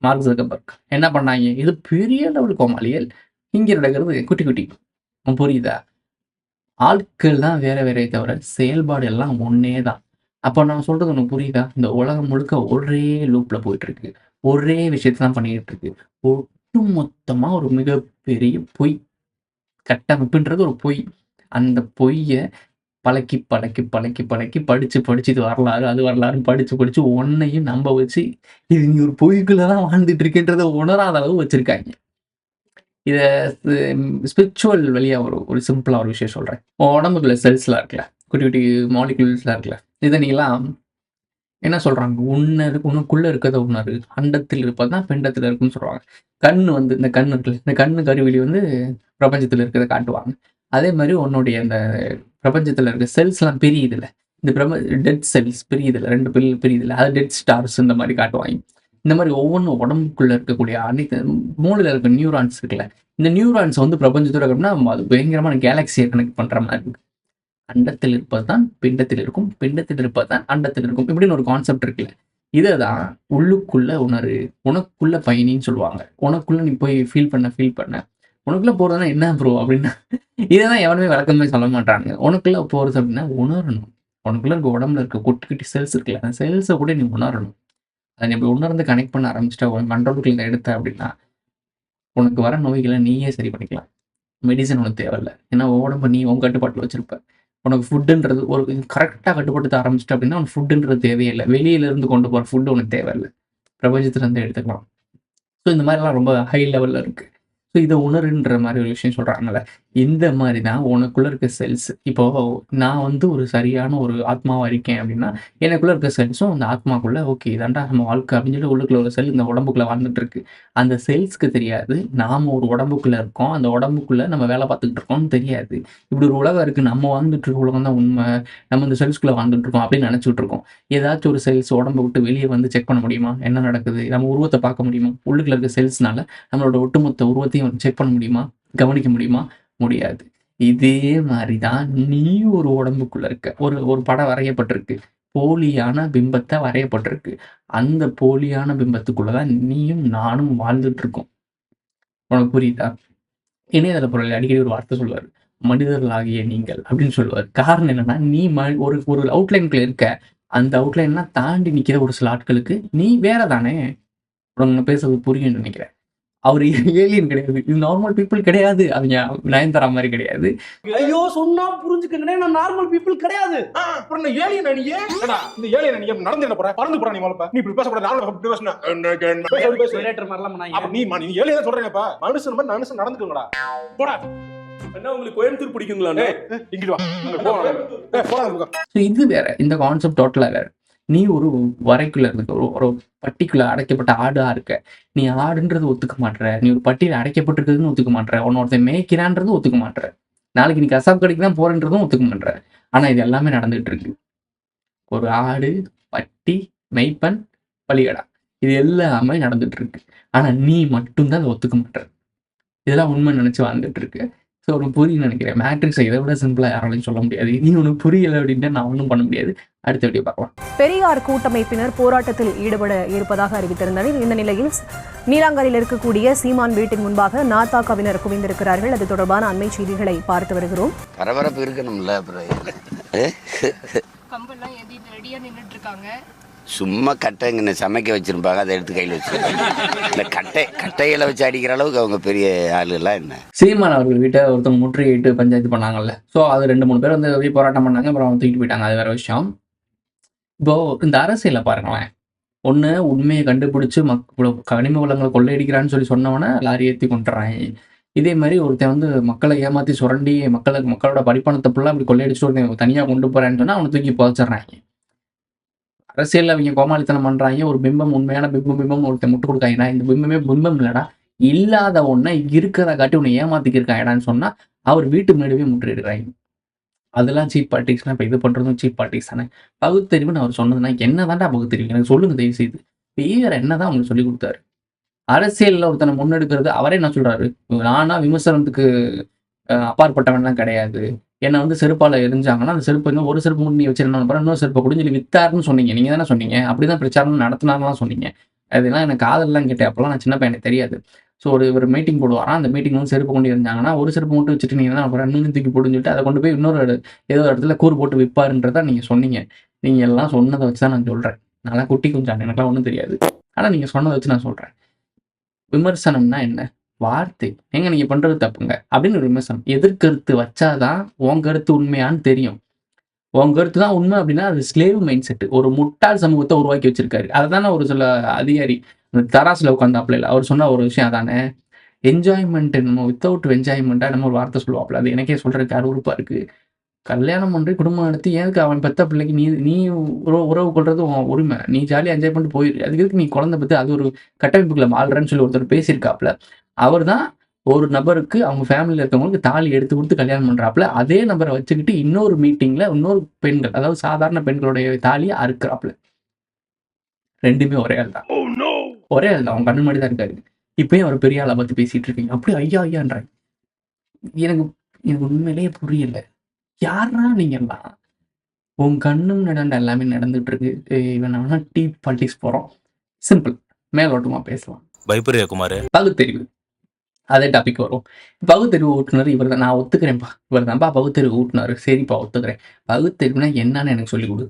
மார்க் ஜக்கர்பர்க் என்ன பண்ணாங்க? இது பெரிய லெவல் கோமாளிகள். இங்க நடக்கிறது குட்டி குட்டி. புரியுதா? ஆட்கள் தான் வேற வேறே தவிர செயல்பாடு எல்லாம் ஒன்னே தான். அப்போ நான் சொல்றது உனக்கு புரியுதா? இந்த உலகம் முழுக்க ஒரே லூப்ல போயிட்டு இருக்கு. ஒரே விஷயத்த தான் பண்ணிக்கிட்டு இருக்கு. ஒட்டுமொத்தமா ஒரு மிகப்பெரிய பொய். கட்டமைப்புன்றது ஒரு பொய். அந்த பொய்ய பழக்கி, பழக்கி, பழக்கி, பழக்கி படிச்சு, படிச்சு இது வரலாறு, அது வரலாறுன்னு படிச்சு, படிச்சு உன்னையும் நம்ப வச்சு, இது நீ ஒரு பொய்க்குள்ள தான் வாழ்ந்துட்டு இருக்கேன்றத உணராத அளவு வச்சிருக்காங்க. இத ஸ்பிரிச்சுவல் வழியா ஒரு சிம்பிளா ஒரு விஷயம் சொல்றேன். உன் உடம்புக்குள்ள செல்ஸ்லாம் இருக்குல்ல, குட்டி குட்டி மாலிக்யூல்ஸ்லாம் இருக்குல்ல, இத நீலாம் என்ன சொல்றாங்க? உனக்குள்ள இருக்கிறத உணரு. அண்டத்தில் இருப்பதுதான் பிண்டத்தில் இருக்குன்னு சொல்றாங்க. கண்ணு வந்து இந்த கண்ணு இருக்குல்ல, இந்த கண்ணு கருவிழி வந்து பிரபஞ்சத்துல இருக்கிறத காட்டுவாங்க. அதே மாரி உன்னுடைய அந்த பிரபஞ்சத்துல இருக்க செல்ஸ்லாம் பிரியுதுல்ல. இந்த டெட் செல்ஸ் பிரியுதுல்ல. 2 பிரியுதுல்ல. அது டெட் ஸ்டார்ஸ் இந்த மாரி காட்டுவாங்க. இந்த மாரி ஒவ்வொன்னும் உடம்புக்குள்ள இருக்கக்கூடிய அனைத்து மூளையில இருக்க நியூரான்ஸ் இருக்குல்ல. இந்த நியூரான்ஸ் வந்து பிரபஞ்சத்தோட அப்படின்னா அது பயங்கரமான கேலக்ஸிய கனெக்ட் பண்ற மாரி இருக்கு. அண்டத்தில் இருப்பதுதான் பிண்டத்தில் இருக்கும். பிண்டத்தில் இருப்பதுதான் அண்டத்தில் இருக்கும். இப்படின்னு ஒரு கான்செப்ட் இருக்குல்ல. இததான் உள்ளுக்குள்ள உணரு. உனக்குள்ள பயணின்னு சொல்லுவாங்க. உனக்குள்ள நீ போய் ஃபீல் பண்ண. உனக்குள்ள போறதுன்னா என்ன ப்ரோ? அப்படின்னா இததான் எவனுமே விளக்கமே சொல்ல மாட்டானுங்க. உனக்குள்ள போறது அப்படின்னா உணரணும். உனக்குள்ள இருக்க உடம்புல இருக்க குட்டி குட்டி செல்ஸ் இருக்குல்ல. அந்த செல்ஸ கூட நீ உணரணும். அத நீ அப்படி உணர்ந்து கனெக்ட் பண்ண ஆரம்பிச்சுட்ட, உன் கண்ட்ரோலுக்குள்ள எடுத்த அப்படின்னா, உனக்கு வர நோய்கள நீயே சரி பண்ணிக்கலாம். மெடிசின் உனக்கு தேவையில்ல. ஏன்னா உன் உடம்ப நீ உன் கட்டுப்பாட்டுல வச்சிருப்ப. உனக்கு ஃபுட்டுன்றது ஒரு கரெக்ட்டா கட்டுப்படுத்த ஆரம்பிச்சுட்ட அப்படின்னா, உனக்கு ஃபுட்டுன்றது தேவையே இல்ல. வெளியில இருந்து கொண்டு போற ஃபுட் உனக்கு தேவையில்ல. பிரபஞ்சத்துல இருந்து எடுத்துக்கலாம். ஸோ இந்த மாதிரிலாம் ரொம்ப ஹை லெவல்ல இருக்கு. ஸோ இத உணருன்ற மாரி ஒரு விஷயம் சொல்றாங்கல்ல. இந்த மாரி தான் உனக்குள்ள இருக்க செல்ஸ். இப்போ நான் வந்து ஒரு சரியான ஒரு ஆத்மாவா இருக்கேன் அப்படின்னா, எனக்குள்ள இருக்க செல்ஸும் அந்த ஆத்மாக்குள்ள ஓகே இதான்டா நம்ம வாழ்க்கை அப்படின்னு சொல்லி உள்ளுக்குள்ள ஒரு செல் இந்த உடம்புக்குள்ள வாழ்ந்துட்டு இருக்கு. அந்த செல்ஸ்க்கு தெரியாது. நாம ஒரு உடம்புக்குள்ள இருக்கோம். அந்த உடம்புக்குள்ள நம்ம வேலை பார்த்துக்கிட்டு இருக்கோம்னு தெரியாது. இப்படி ஒரு உலகம் இருக்கு. நம்ம வாழ்ந்துட்டு இருக்க உலகம் தான் உண்மை. நம்ம இந்த செல்ஸ்குள்ள வாழ்ந்துட்டு இருக்கோம் அப்படின்னு நினைச்சுட்டு இருக்கோம். ஏதாச்சும் ஒரு செல்ஸ் உடம்ப விட்டு வெளியே வந்து செக் பண்ண முடியுமா? என்ன நடக்குது? நம்ம உருவத்த பார்க்க முடியுமா? உள்ளுக்குள்ள இருக்க செல்ஸ்னால நம்மளோட ஒட்டுமொத்த உருவத்தையும் செக் பண்ண முடியுமா? கவனிக்க முடியுமா? முடியாது. இதே மாரி தான் நீயும் ஒரு உடம்புக்குள்ள இருக்க. ஒரு படம் வரையப்பட்டிருக்கு. போலியான பிம்பத்த வரையப்பட்டிருக்கு. அந்த போலியான பிம்பத்துக்குள்ள தான் நீயும் நானும் வாழ்ந்துட்டு இருக்கோம். உனக்கு புரியுதா? இணையதள பொருள் அடிக்கடி ஒரு வார்த்தை சொல்லுவாரு. மனிதர்களாகிய நீங்கள் அப்படின்னு சொல்லுவாரு. காரணம் என்னன்னா, நீ ஒரு ஒரு அவுட்லைன்குள்ள இருக்க. அந்த அவுட்லைன்லாம் தாண்டி நிக்கிற ஒரு சில ஆட்களுக்கு நீ வேற தானே. உனக்கு நான் பேசுறது புரியும்னு நினைக்கிறேன். அவரு ஏலியன் கிடையாது. இது நார்மல் பீப்பிள் கிடையாது. அவங்க நயன்தாரா மாரி கிடையாது. ஐயோ சொன்னா புரிஞ்சுக்கங்கனே, நான் நார்மல் பீப்பிள் கிடையாது. அப்புறம் நான் ஏலியன் அணியே என்னடா இந்த ஏலியன் அணியே நடந்து என்ன போற பறந்து போற நீ மொளப்ப நீ இப்படி பேசக்கூடாது. நானும் அப்படி பேசுனேன். பிரேட்டர் மாதிரிலாம் பண்ணாங்க. அப்ப நீ ஏலியன் சொல்றேங்கப்பா. மனுஷன் மாதிரி மனுஷன் நடந்துக்கங்கடா. போடா. என்ன உங்களுக்கு கோயம்புத்தூர் பிடிக்குங்களா? இங்கிட்டு வா. போடா. ஸோ இது வேற. இந்த கான்செப்ட் டோட்டலா வேற. நீ ஒரு வரைக்குள்ள இருக்க. ஒரு பட்டிக்குள்ள அடைக்கப்பட்ட ஆடா இருக்க. நீ ஆடுன்றது ஒத்துக்க மாட்ற. நீ ஒரு பட்டியில அடைக்கப்பட்டிருக்கிறதுன்னு ஒத்துக்க மாட்ற. உன்னை ஒருத்தன் மேய்க்கிறான்றது ஒத்துக்க மாட்ற. நாளைக்கு நீ கசாப் கடைக்கு தான் போறன்றதும் ஒத்துக்க மாட்ற. ஆனா இது எல்லாமே நடந்துட்டு இருக்கு. ஒரு ஆடு, பட்டி, மெய்ப்பன், பலிகடா. இது எல்லாமே நடந்துட்டு இருக்கு. ஆனா நீ மட்டும் தான் அதை ஒத்துக்க மாட்ற. இதெல்லாம் உண்மை நினைச்சு வாழ்ந்துட்டு இருக்கு. ஸோ உனக்கு புரியும்னு நினைக்கிறேன். மேட்ரிக்ஸை இதை விட சிம்பிளா யாராலையும் சொல்ல முடியாது. நீ உனக்கு புரியல அப்படின்ட்டு நான் ஒன்றும் பண்ண முடியாது. அடுத்த வீடியோ பார்க்கலாம். பெரியார் கூட்டமைப்பினர் போராட்டத்தில் ஈடுபட இருப்பதாக அறிவித்திருந்தனர். இந்த நிலையில் நீலாங்கரையில் இருக்கக்கூடிய சீமான் வீட்டின் முன்பாக நாத்தாக்காவினர் குவிந்திருக்கிறார்கள். அது தொடர்பான அண்மை செய்திகளை பார்த்து வருகிறோம். பரபரப்பு இருக்கணும்ல. கம்பெல்லாம் ஏத்திட்டு ரெடியா நின்னுட்டு இருக்காங்க. சும்மா கட்டைங்க சமைக்க வச்சிருப்பாங்க, அதை எடுத்து கையில் வச்சிருப்பாங்க. இந்த கட்டையில வச்சு அடிக்கிற அளவுக்கு அவங்க பெரிய ஆளுலாம் என்ன. சீமான் அவர்கள் வீட்டை ஒருத்தவங்க முற்றுகையிட்டு பஞ்சாயத்து பண்ணாங்கல்ல. ஸோ அது 2-3 பேர் வந்து அப்படியே போராட்டம் பண்ணாங்க. அப்புறம் அவங்க தூக்கிட்டு போயிட்டாங்க. அது வேற விஷயம். இப்போ இந்த அரசியலை பாருங்களேன். ஒன்று உண்மையை கண்டுபிடிச்சு கனிம வளங்களை கொள்ளையடிக்கிறான்னு சொல்லி சொன்னவனை லாரி ஏற்றி கொண்டுறாங்க. இதே மாதிரி ஒருத்தன் வந்து மக்களை ஏமாற்றி சுரண்டி மக்களோட படிப்பணத்தை ஃபுல்லாக அப்படி கொள்ளையடிச்சு ஒருத்தன் தனியாக கொண்டு போறான்னு சொன்னா அவனை தூக்கி புதைச்சிடுறாங்க. அரசியல் அவங்க கோமாளித்தனம் பண்றாங்க. ஒரு பிம்பம், உண்மையான பிம்பம் ஒருத்தன் முட்டு கொடுக்காங்கன்னா, இந்த பிம்பமே பிம்பம் இல்லடா, இல்லாத ஒன்றை இருக்கிறத காட்டி உன்னை ஏமாத்திக்கிருக்காங்கடான்னு சொன்னா அவர் வீட்டு முன்னாடியே முற்றுகிறாங்க. அதெல்லாம் சீப் பாலிடிக்ஸ்னா இப்போ இது பண்றதும் சீப் பாலிடிக்ஸ் தானே. பகுத்தறிவுன்னு அவர் சொன்னதுன்னா என்னதான்டா பகுத்தறிவு? எனக்கு சொல்லுங்க தயவு செய்து. வேற என்னதான் அவங்களுக்கு சொல்லி கொடுத்தாரு? அரசியல்ல ஒருத்தனை முன்னெடுக்கிறது அவரே என்ன சொல்றாரு? நானா விமர்சனத்துக்கு அப்பாற்பட்டவன்லாம் கிடையாது. என்னை வந்து செருப்பால் எரிஞ்சாங்கன்னா அந்த செருப்பு வந்து ஒரு செருப்பு மட்டும் நீ வச்சிருந்தோம் அப்புறம் இன்னொரு செருப்பை கொடுத்து சொல்லி வித்தாருன்னு சொன்னீங்க. நீங்கள் தானே சொன்னீங்க. அப்படி தான் பிரச்சாரம் நடத்தினாங்கலாம் சொன்னீங்க. அதெல்லாம் எனக்கு காதல்லாம் கேட்டேன். அப்போலாம் நான் சின்ன பையன், எனக்கு தெரியாது. ஸோ ஒரு மீட்டிங் போடுவாராம். அந்த மீட்டிங் வந்து செருப்பு கொண்டு இருந்தாங்கன்னா ஒரு செருப்பு மட்டும் வச்சுட்டு நீங்கள் அப்புறம் இன்னும் தூக்கி போடுன்னு சொல்லிட்டு அதை கொண்டு போய் ஏதோ இடத்துல கூறு போட்டு விற்பாருன்றதான் நீங்கள் சொன்னீங்க. நீங்கள் எல்லாம் சொன்னதை வச்சு தான் நான் சொல்கிறேன். நல்லா குட்டி கொஞ்சம் எனக்குலாம் ஒன்றும் தெரியாது. ஆனால் நீங்கள் சொன்னதை வச்சு நான் சொல்கிறேன். விமர்சனம்னா என்ன? வார்த்தை. ஏங்க நீங்க பண்றது தப்புங்க அப்படின்னு ஒரு விமர்சனம். எதிர்கருத்து வச்சாதான் உன் கருத்து உண்மையான்னு தெரியும். உன் கருத்து தான் உண்மை அப்படின்னா அது ஸ்லேவ் மைண்ட் செட். ஒரு முட்டாள் சமூகத்தை உருவாக்கி வச்சிருக்காரு. அதுதானே ஒரு சில அதிகாரி அந்த தராசுல உட்காந்தாப்புல இல்லை அவர் சொன்ன ஒரு விஷயம் அதானே, என்ஜாய்மெண்ட் என்னமோ வித்தவுட் என்ஜாய்மெண்ட்டா நம்ம ஒரு வார்த்தை சொல்லுவாப்புல. அது எனக்கே சொல்றதுக்கு அருவருப்பா இருக்கு. கல்யாணம் பண்ணி குடும்பம் நடத்தி ஏதுக்கு அவன் பெத்த பிள்ளைக்கு நீ உறவு கொள்றது உன் உரிமை. நீ ஜாலியாக என்ஜாய் பண்ணிட்டு போயிரு. அதுக்கு எதுக்கு நீ குழந்தை பற்றி அது ஒரு கட்டமைப்புக்குள்ள வாழ்றேன்னு சொல்லி ஒருத்தர் பேசியிருக்காப்புல. அவர் தான் ஒரு நபருக்கு அவங்க ஃபேமிலியில் இருக்கவங்களுக்கு தாலி எடுத்து கொடுத்து கல்யாணம் பண்ணுறாப்புல. அதே நபரை வச்சுக்கிட்டு இன்னொரு மீட்டிங்கில் இன்னொரு பெண்கள், அதாவது சாதாரண பெண்களுடைய தாலியை அறுக்கிறாப்புல. ரெண்டுமே ஒரே ஆள் தான். ஒரே ஆள் தான். அவங்க கண்ணு முன்னாடி தான் இருக்காரு. இப்பயும் அவர் பெரிய ஆளை பற்றி பேசிட்டு இருக்கீங்க. அப்படி ஐயான்றாங்க. எனக்கு உண்மையிலேயே புரியல. யாரா நீங்கெல்லாம்? உன் கண்ணு முன்னாடி எல்லாமே நடந்துட்டு இருக்கு. இவன் வேணா டீ பாலிடிக்ஸ் போகிறோம். சிம்பிள், மேலோட்டமா பேசலாம். பயப்பரியா குமார்? பகுத்தறிவு, அதே டாபிக் வரும். பகுத்தறிவு ஊட்டுனர் இவர் தான். நான் ஒத்துக்கிறேன்ப்பா, இவர் தான்ப்பா பகுத்தறிவு ஊட்டுனாரு. சரிப்பா ஒத்துக்கிறேன். பகுத்தறிவுனா என்னன்னு எனக்கு சொல்லிக் கொடு.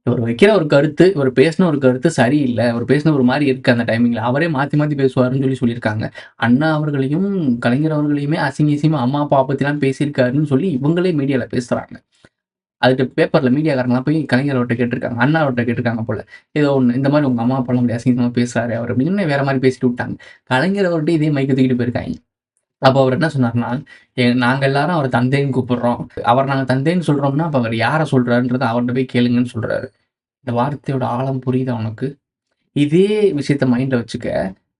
இவர் வைக்கிற ஒரு கருத்து, இவர் பேசின ஒரு கருத்து சரியில்லை, அவர் பேசின ஒரு மாதிரி இருக்கு அந்த டைமிங்ல, அவரே மாற்றி மாற்றி பேசுவாருன்னு சொல்லியிருக்காங்க. அண்ணா அவர்களையும் கலைஞர் அவர்களையுமே அசிங்கமா அம்மா அப்பா பற்றிலாம் பேசியிருக்காருன்னு சொல்லி இவங்களே மீடியாவில் பேசுகிறாங்க. அதுக்கு பேப்பரில் மீடியாக்காரங்களாம் போய் கலைஞர் அவர்கிட்ட கேட்டிருக்காங்க, அண்ணா அவர்கிட்ட கேட்டிருக்காங்க போல. ஏதோ ஒன்று இந்த மாதிரி உங்கள் அம்மா அப்பாலாம் அப்படி அசிங்கமாக பேசுகிறாரு அவர் அப்படின்னு வேற மாதிரி பேசிட்டு விட்டாங்க. கலைஞர் அவர்கிட்ட இதே மைக்கு தூக்கிட்டு போயிருக்காங்க. அப்போ அவர் என்ன சொன்னார்னா, நாங்கள் எல்லாரும் அவர் தந்தைன்னு கூப்பிடுறோம், அவர் நாங்கள் தந்தைன்னு சொல்கிறோம்னா அப்போ அவர் யாரை சொல்கிறாருன்றதை அவர்கிட்ட போய் கேளுங்கன்னு சொல்கிறாரு. இந்த வார்த்தையோட ஆழம் புரியுதா உனக்கு? இதே விஷயத்த மைண்டில் வச்சுக்க.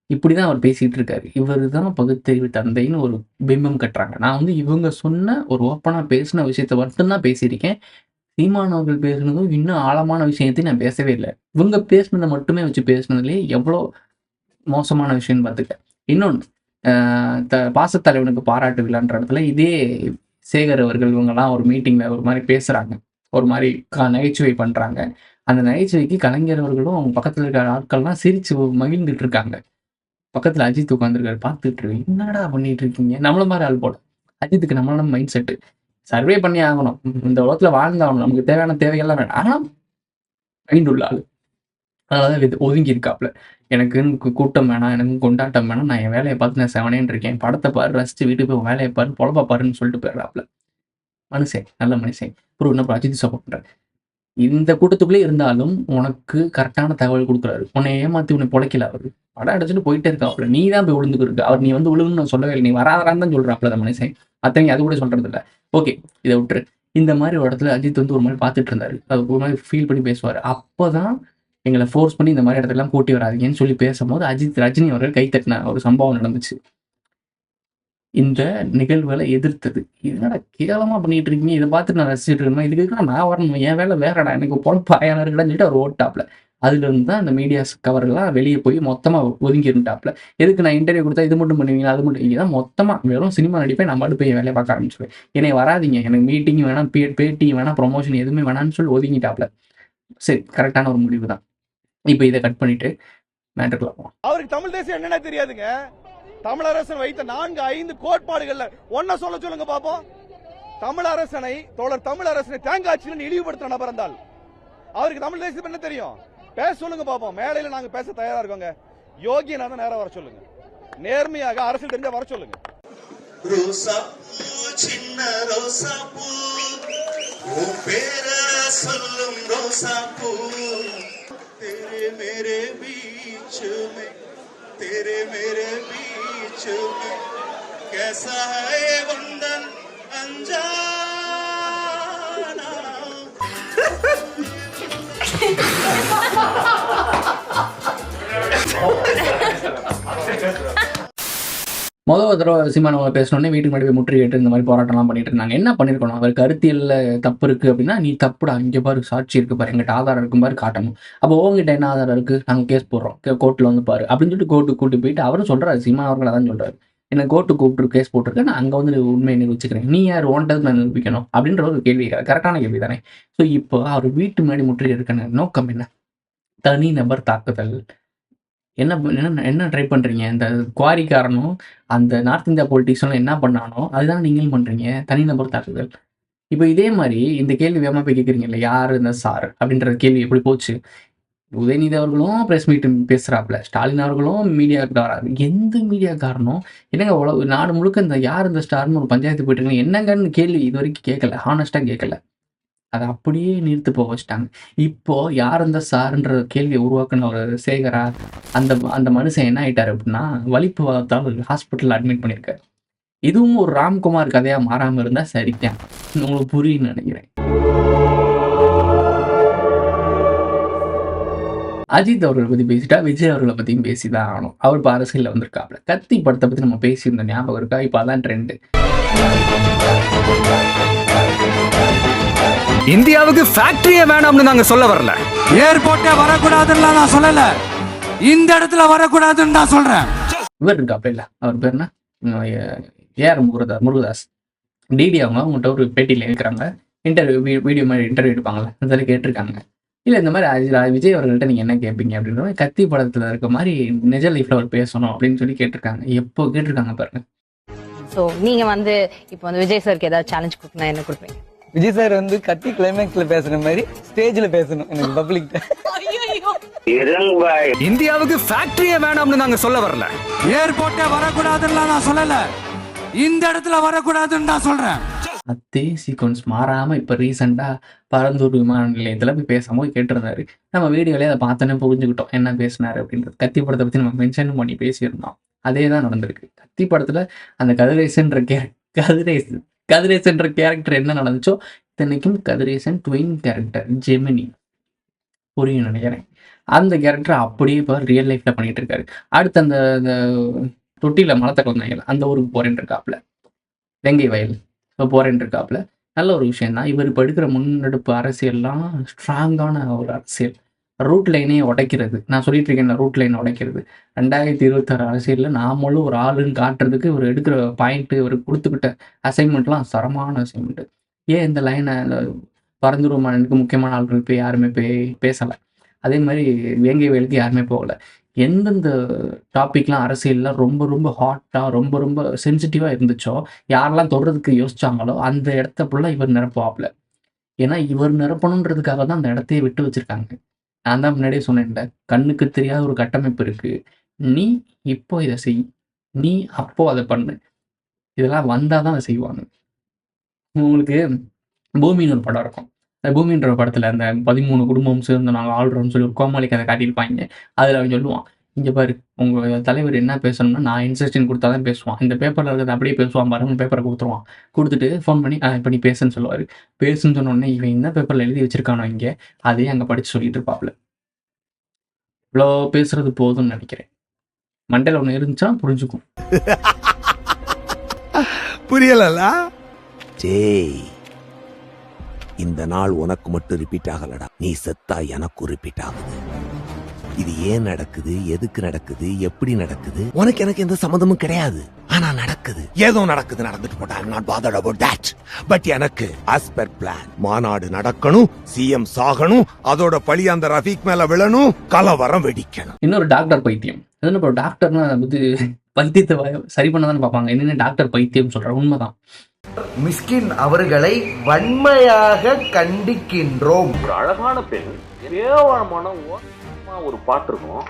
இப்படி தான் அவர் பேசிகிட்டு இருக்காரு. இவர் தான் பகுத்தறிவு தந்தைன்னு ஒரு பிம்பம் கட்டுறாங்க. நான் வந்து இவங்க சொன்ன ஒரு ஓப்பனாக பேசின விஷயத்த மட்டும்தான் பேசியிருக்கேன். சீமானவர்கள் பேசுனதும் இன்னும் ஆழமான விஷயத்தையும் நான் பேசவே இல்லை. இவங்க பேசுனதை மட்டுமே வச்சு பேசுனதுலேயே எவ்வளோ மோசமான விஷயம்னு பார்த்துக்க. இன்னொன்று, பாசத்தலைவனுக்கு பாராட்டு விழான்ற இடத்துல இதே சேகர் அவர்கள் இவங்கெல்லாம் ஒரு மீட்டிங்கில் ஒரு மாதிரி பேசுகிறாங்க, ஒரு மாதிரி நகைச்சுவை பண்ணுறாங்க. அந்த நகைச்சுவைக்கு கலைஞர் அவர்களும் அவங்க பக்கத்தில் இருக்கிற ஆட்கள்லாம் சிரிச்சு மகிழ்ந்துட்டு இருக்காங்க. பக்கத்தில் அஜித் உட்காந்துருக்காரு, பார்த்துட்டு இருக்கு. என்னடா பண்ணிட்டு இருக்கீங்க? நம்மள மாதிரி ஆள் போட. அஜித்துக்கு நம்மளோட மைண்ட் செட்டு சர்வே பண்ணி ஆகணும், இந்த உலகத்தில் வாழ்ந்தாகணும், நமக்கு தேவையான தேவைகள்லாம் வேணும். ஆனால் மைண்ட் உள்ள ஆள். அதனால இது ஒதுங்கி இருக்காப்புல. எனக்கு கூட்டம் வேணாம், எனக்கு கொண்டாட்டம் வேணாம், நான் என் வேலையை பார்த்து நான் செவனேன்னு இருக்கேன், படத்தை பாரு, ரசிச்சு வீட்டுக்கு போய் வேலையை பாரு, பொழப்பா பாருன்னு சொல்லிட்டு போயிடுறாப்புல. மனுஷன், நல்ல மனுஷன். அப்புறம் என்ன அஜித் சப்போர்ட் பண்ணுறாரு. இந்த கூட்டத்துக்குள்ளே இருந்தாலும் உனக்கு கரெக்டான தகவல் கொடுக்குறாரு. உன்னை ஏமாற்றி உன்னை பொழைக்கல. அவர் படம் அடிச்சுட்டு போயிட்டே இருக்காப்புல. நீ தான் போய் விழுந்துருக்கு. அவர் நீ வந்து விழுன்னு நான் சொல்லவே இல்லை, நீ வராதரான்னு தான் சொல்கிறாப்புல அந்த மனுஷன். அத்தனை அது கூட சொல்கிறது இல்லை. ஓகே, இதை விட்டுரு. இந்த மாதிரி ஒரு இடத்துல அஜித் வந்து ஒரு மாதிரி பார்த்துட்டு இருந்தாரு, அது ஒரு மாதிரி ஃபீல் பண்ணி பேசுவார். அப்போ தான் எங்களை ஃபோர்ஸ் பண்ணி இந்த மாதிரி இடத்துலாம் கூட்டி வராதிங்கன்னு சொல்லி பேசும்போது ரஜினி அவர்கள் கை தட்டின ஒரு சம்பவம் நடந்துச்சு. இந்த நிகழ்வுகளை எதிர்த்தது. இதனால கேவலமா பண்ணிட்டு இருக்கீங்க, இதை பார்த்துட்டு நான் ரசிச்சுட்டு இருக்கணும், இதுக்கு நான் வரணும், என் வேலை வேறடா, எனக்கு பொழப்பாயான இருக்கடான்னு சொல்லிட்டு அவர் ஓட்டாப்ல. அதுல இருந்து தான் அந்த மீடியாஸ் கவர்லாம் வெளியே போய் மொத்தமா ஒதுங்கி இருந்தாப்ல. எதுக்கு நான் இன்டர்வியூ கொடுத்தா இது மட்டும் பண்ணுவீங்களா, அது மட்டும் இங்கே தான் மொத்தமா வெறும் சினிமா நடிப்பேன், நான் மட்டும் போய் வேலையை பார்க்க ஆரம்பிச்சுவேன், என்னை வராதிங்க, எனக்கு மீட்டிங் வேணாம், பேட்டி வேணாம், ப்ரொமோஷன் எதுவுமே வேணாம்னு சொல்லி ஒதுங்கிட்டாப்ல. சரி, கரெக்டான ஒரு முடிவு தான். இப்போ இதை கட் பண்ணிட்டு மேட்டர்ல போவோம். அவருக்கு தமிழ் தேசியம் என்னென்ன தெரியாதுங்க. தமிழரசன் வைத்த 4-5 கோட்பாடுகள்ல ஒன்ன சொல்ல சொல்லுங்க பாப்போம். தமிழரசனை தேங்காய்ச்சின்னு இழிவுபடுத்தின நபர் இருந்தால் அவருக்கு தமிழ் தேசியம் என்ன தெரியும்? பேச சொல்லுங்க பாப்போம். மேடையில நாங்க பேச தயாரா இருக்கோங்க. யோகியனா தான் நேரா வர சொல்லுங்க. நேர்மையாக அரசியல் தெரிஞ்சா வர சொல்லுங்க. ரோசா பூ, சின்ன ரோசா பூ, ஓ பேர சொல்லும் ரோசா பூ, तेरे मेरे बीच में कैसा है ये बंधन अनजाना. முதல் தடவை சீமானவங்களை பேசணுன்னே வீட்டுக்கு முன்னாடி போய் முற்றுகையிட்டு இந்த மாதிரி போராட்டம்லாம் பண்ணிட்டு இருந்தாங்க. என்ன பண்ணியிருக்கணும்? அவர் கருத்தியல்ல தப்பு இருக்குது அப்படின்னா, நீ தப்புடா, இங்கே பாரு சாட்சி இருக்கு பாரு, எங்கிட்ட ஆதாரம் இருக்கும் பாரு, காட்டணும். அப்போ உங்ககிட்ட என்ன ஆதாரம் இருக்குது? நாங்கள் கேஸ் போடுறோம், கோர்ட்டில் வந்து பாரு அப்படின்னு சொல்லிட்டு கோர்ட்டுக்கு கூட்டி போயிட்டு அவரும் சொல்கிறாரு, சீமான் அவர்கள் அதான் சொல்கிறாரு, என்னை கோர்ட்டு கூப்பிட்டு கேஸ் போட்டிருக்கேன், நான் அங்கே வந்து உண்மையை நிரூபிச்சுக்கிறேன், நீ யார் ஓன்றது நான் நிரூபிக்கணும் அப்படின்ற ஒரு கேள்வி, கரெக்டான கேள்வி தானே. ஸோ இப்போ அவர் வீட்டு முன்னாடி முற்றுகையிடுக்கான நோக்கம் என்ன? தனி நபர் தாக்குதல். என்ன ட்ரை பண்ணுறீங்க? இந்த குவாரிக்காரனும் அந்த நார்த் இந்தியா பொலிட்டிக்ஸும் என்ன பண்ணானோ அதுதான் நீங்களும் பண்ணுறீங்க, தனிநபர் தாக்குதல். இப்போ இதே மாதிரி இந்த கேள்வி வேகமாக போய் கேட்குறீங்கல்ல, யார் இந்த சார் அப்படின்ற கேள்வி எப்படி போச்சு? உதயநிதி அவர்களும் ப்ரெஸ் மீட் பேசுகிறாப்புல, ஸ்டாலின் அவர்களும் மீடியாவுக்கு வராது. எந்த மீடியாக்காரனும் என்னங்க நாடு முழுக்க இந்த யார் இந்த ஸ்டார்னு ஒரு பஞ்சாயத்து போயிட்டு இருக்காங்க, என்னங்கன்னு கேள்வி இது வரைக்கும் கேட்கல, ஹானஸ்ட்டாக கேட்கல. அதை அப்படியே நிறுத்து போக வச்சுட்டாங்க. இப்போ யார் அந்த சார்ன்ற கேள்வியை உருவாக்குன ஒரு சேகரா, அந்த மனுஷன் என்ன ஆயிட்டாரு அப்படின்னா, வலிப்பு வாதத்தால் ஹாஸ்பிட்டலில் அட்மிட் பண்ணியிருக்காரு. இதுவும் ஒரு ராம்குமார் கதையா மாறாம இருந்தா சரிதான். உங்களுக்கு புரியுன்னு நினைக்கிறேன். அஜித் அவர்களை பத்தி பேசிட்டா விஜய் அவர்களை பத்தியும் பேசிதான் ஆகணும். அவர் இப்போ அரசியல்ல வந்திருக்காப்ல. கத்தி படத்தை பத்தி நம்ம பேசியிருந்த ஞாபகம் இருக்கா? இப்போ அதான் ட்ரெண்டு. இந்தியாவுக்கு ஃபேக்டரியே வேணாம்னு நாங்க சொல்ல வரல, ஏர்போர்ட்டே வரக்கூடாதுன்னு நான் சொல்லல, இந்த இடத்துல வரக்கூடாதுன்னு நான் சொல்றேன். இவர் இருக்காப்ல இல்ல, அவர் பேர் என்ன, ஏஆர் முருகதாஸ் டிடி அவங்கள்ட்ட ஒரு பேட்டியில் இருக்கிறாங்க. வீடியோ மாதிரி இன்டர்வியூ எடுப்பாங்களே, அதில் கேட்டிருக்காங்க, இல்லை இந்த மாதிரி விஜய் அவர்கள்ட்ட நீங்கள் என்ன கேட்பீங்க அப்படின்ற மாதிரி, கத்தி படத்தில் இருக்க மாதிரி நிஜ லைஃப்பில் அவர் பேசணும் அப்படின்னு சொல்லி கேட்டிருக்காங்க. எப்போ கேட்டிருக்காங்க பாருங்க. ஸோ நீங்கள் வந்து இப்போ வந்து விஜய் சாருக்கு ஏதாவது சேலஞ்ச் கொடுக்கணும், என்ன கொடுப்பீங்க? விஜய் சார் வந்து கத்தி கிளைமேக்ஸ்ல பேசுற மாதிரி ஸ்டேஜ்ல பேசணும் எனக்கு பப்ளிக். இந்தியாவுக்கு ஃபேக்டரியே வேணாம்னு நாங்க சொல்ல வரல, ஏர்போர்ட்டே வரக்கூடாதுன்னு நான் சொல்லல, இந்த இடத்துல வரக்கூடாதுன்னு நான் சொல்றேன். அதே சீக்வன்ஸ் மாறாமல் இப்போ ரீசெண்டாக பரந்தூர் விமான நிலையத்தில் போய் பேசும்போது கேட்டிருந்தாரு. நம்ம வீடியோலேயே அதை பார்த்தோன்னே புரிஞ்சுக்கிட்டோம் என்ன பேசினார் அப்படின்றது. கத்தி படத்தை பற்றி நம்ம மென்ஷன் பண்ணி பேசியிருந்தோம். அதே தான் நடந்திருக்கு. கத்தி படத்தில் அந்த கதிரேசன்ற கேரக்டர் என்ன நடந்துச்சோ இத்தனைக்கும் கதிரேசன் ட்வின் கேரக்டர் ஜெமினி, புரியும் நினைக்கிறேன். அந்த கேரக்டர் அப்படியே இப்போ ரியல் லைஃப்பில் பண்ணிகிட்டு இருக்காரு. அடுத்து அந்த தொட்டியில் மலத்தை குழந்தைகள் அந்த ஊருக்கு போகிறேன் இருக்காப்புல, வெங்கை வயல் இப்போ போகிறேன் இருக்காப்புல. நல்ல ஒரு விஷயம் தான். இவர் இப்போ எடுக்கிற முன்னெடுப்பு அரசியல்லாம் ஸ்ட்ராங்கான ஒரு அரசியல். ரூட் லைனே உடைக்கிறது. நான் சொல்லிட்டு இருக்கேன், ரூட் லைனை உடைக்கிறது. 2026 அரசியலில் நாமளும் ஒரு ஆளுன்னு காட்டுறதுக்கு இவர் எடுக்கிற பாயிண்ட்டு, இவர் கொடுத்துக்கிட்ட அசைன்மெண்ட்லாம் தரமான அசைன்மெண்ட்டு. ஏன் இந்த லைனை பரந்துருமானுக்கு முக்கியமான ஆட்கள் போய் யாருமே பேசலை. அதே மாதிரி வேங்கை வயலுக்கு யாருமே போகலை. எந்தெந்த டாப்பிக்லாம் அரசியலில் ரொம்ப ரொம்ப ஹாட்டாக ரொம்ப ரொம்ப சென்சிட்டிவாக இருந்துச்சோ, யாரெல்லாம் தொடர்றதுக்கு யோசிச்சாங்களோ அந்த இடத்த ஃபுல்லாக இவர் நிரப்புவாப்புல. ஏன்னா இவர் நிரப்பணுன்றதுக்காக தான் அந்த இடத்தையே விட்டு வச்சுருக்காங்க. நான் தான் முன்னாடியே சொன்னேன்ல, கண்ணுக்கு தெரியாத ஒரு கட்டமைப்பு இருக்குது. நீ இப்போ இதை செய், நீ அப்போது அதை பண்ணு, இதெல்லாம் வந்தால் தான் அதை செய்வாங்க. உங்களுக்கு பூமின்னு ஒரு படம் இருக்கும். அந்த பூமின்ற படத்தில் அந்த 13 குடும்பம் சேர்ந்து நாங்கள் ஆள்றோம்னு சொல்லி ஒரு கோமாளி கதை காட்டியிருப்பாங்க. அதில் அவன் சொல்லுவான், இங்கே பாரு உங்கள் தலைவர் என்ன பேசணும்னா நான் இன்ஸ்ட்ரக்ஷன் கொடுத்தா தான் பேசுவான், இந்த பேப்பரில் இருக்கிறது அப்படியே பேசுவான் பாருங்க, பேப்பரை கொடுத்துருவான். கொடுத்துட்டு ஃபோன் பண்ணி இப்போ நீ பேசுன்னு சொல்லுவார். பேசுன்னு சொன்னோடனே இவன் என்ன பேப்பரில் எழுதி வச்சிருக்கானோ இங்கே அதையே அங்கே படித்து சொல்லிட்டு இருப்பாப்புல. இவ்வளோ பேசுறது போதும்னு நினைக்கிறேன். மண்டையில் ஒன்று இருந்துச்சுன்னா புரிஞ்சுக்கும். புரியல. ஜெய், இந்த நாள் உனக்கு மட்டும் ரிப்பீட் ஆகலடா, நீ செத்தா எனக்கு ரிப்பீட் ஆகுது. இது ஏன் நடக்குது, எதுக்கு நடக்குது, எப்படி நடக்குது, உனக்கு எனக்கு எந்த சம்மந்தமும் கிடையாது. ஆனா நடக்குது, ஏதோ நடக்குது, நடந்துட்டு போட்டா I'm not bothered about that. But எனக்கு as per plan மாநாடு நடக்கணும், சிஎம் சாகணும், அதோட பழி அந்த ரஃபீக் மேல விழணும், கலவரம் வெடிக்கணும். இன்னொரு டாக்டர் பைத்தியம். என்ன டாக்டர்னா வந்து பைத்தியத்தை சரி பண்ணதான்னு பார்ப்பாங்க. என்னென்ன டாக்டர் பைத்தியம் சொல்ற உண்மைதான். மிஸ்கின் அவர்களை வன்மையாக கண்டிக்கின்றோம். ஒரு அழகான பெண், கேவலமான ஒரு பாட்டு இருக்கும்.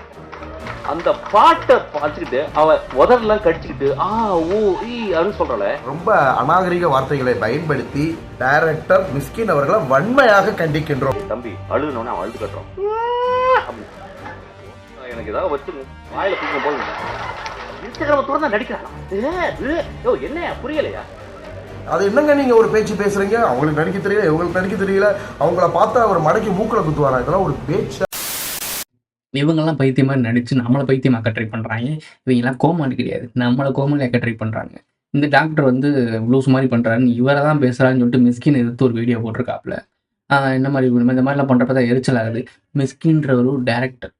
அந்த பாட்டை பார்த்துக்கிட்டு அவ உதறெல்லாம் கடிச்சுக்கிட்டு அப்படின்னு சொல்றல, ரொம்ப அநாகரிக வார்த்தைகளை பயன்படுத்தி டைரக்டர் மிஸ்கின் அவர்களை வன்மையாக கண்டிக்கின்றோம். தம்பி அழுதுனோடனே அவன் அழுது கட்டுறோம். எனக்கு ஏதாவது வச்சு வாயில தூக்கம் போல இன்ஸ்டாகிராம் தூரம் தான் நடிக்கிறான். என்ன புரியலையா? அது என்னங்க நீங்க ஒரு பேச்சு பேசுறீங்க, அவங்களுக்கு நடிக்க தெரியல, இவங்களுக்கு நடிக்க தெரியல, அவங்கள பார்த்தா அவர் மடக்கி மூக்கல குத்துவாரா? இதெல்லாம் ஒரு பேச்சு. இவங்கெல்லாம் பைத்தியம் மாதிரி நடிச்சு நம்மளை பைத்தியமாக்க ட்ரை பண்ணுறாங்க. இவங்கெல்லாம் கோமாளி கிடையாது, நம்மளை கோமாளியாக்க ட்ரை பண்ணுறாங்க. இந்த டாக்டர் வந்து ப்ளூஸ் மாதிரி பண்ணுறாருன்னு இவரை தான் பேசுகிறான்னு சொல்லிட்டு மிஸ்கின் எதிர்த்து ஒரு வீடியோ போட்டிருக்காப்புல. இந்த மாதிரிலாம் பண்ணுறப்ப தான் எரிச்சல் ஆகுது. மிஸ்கின்ற ஒரு டேரக்டர்,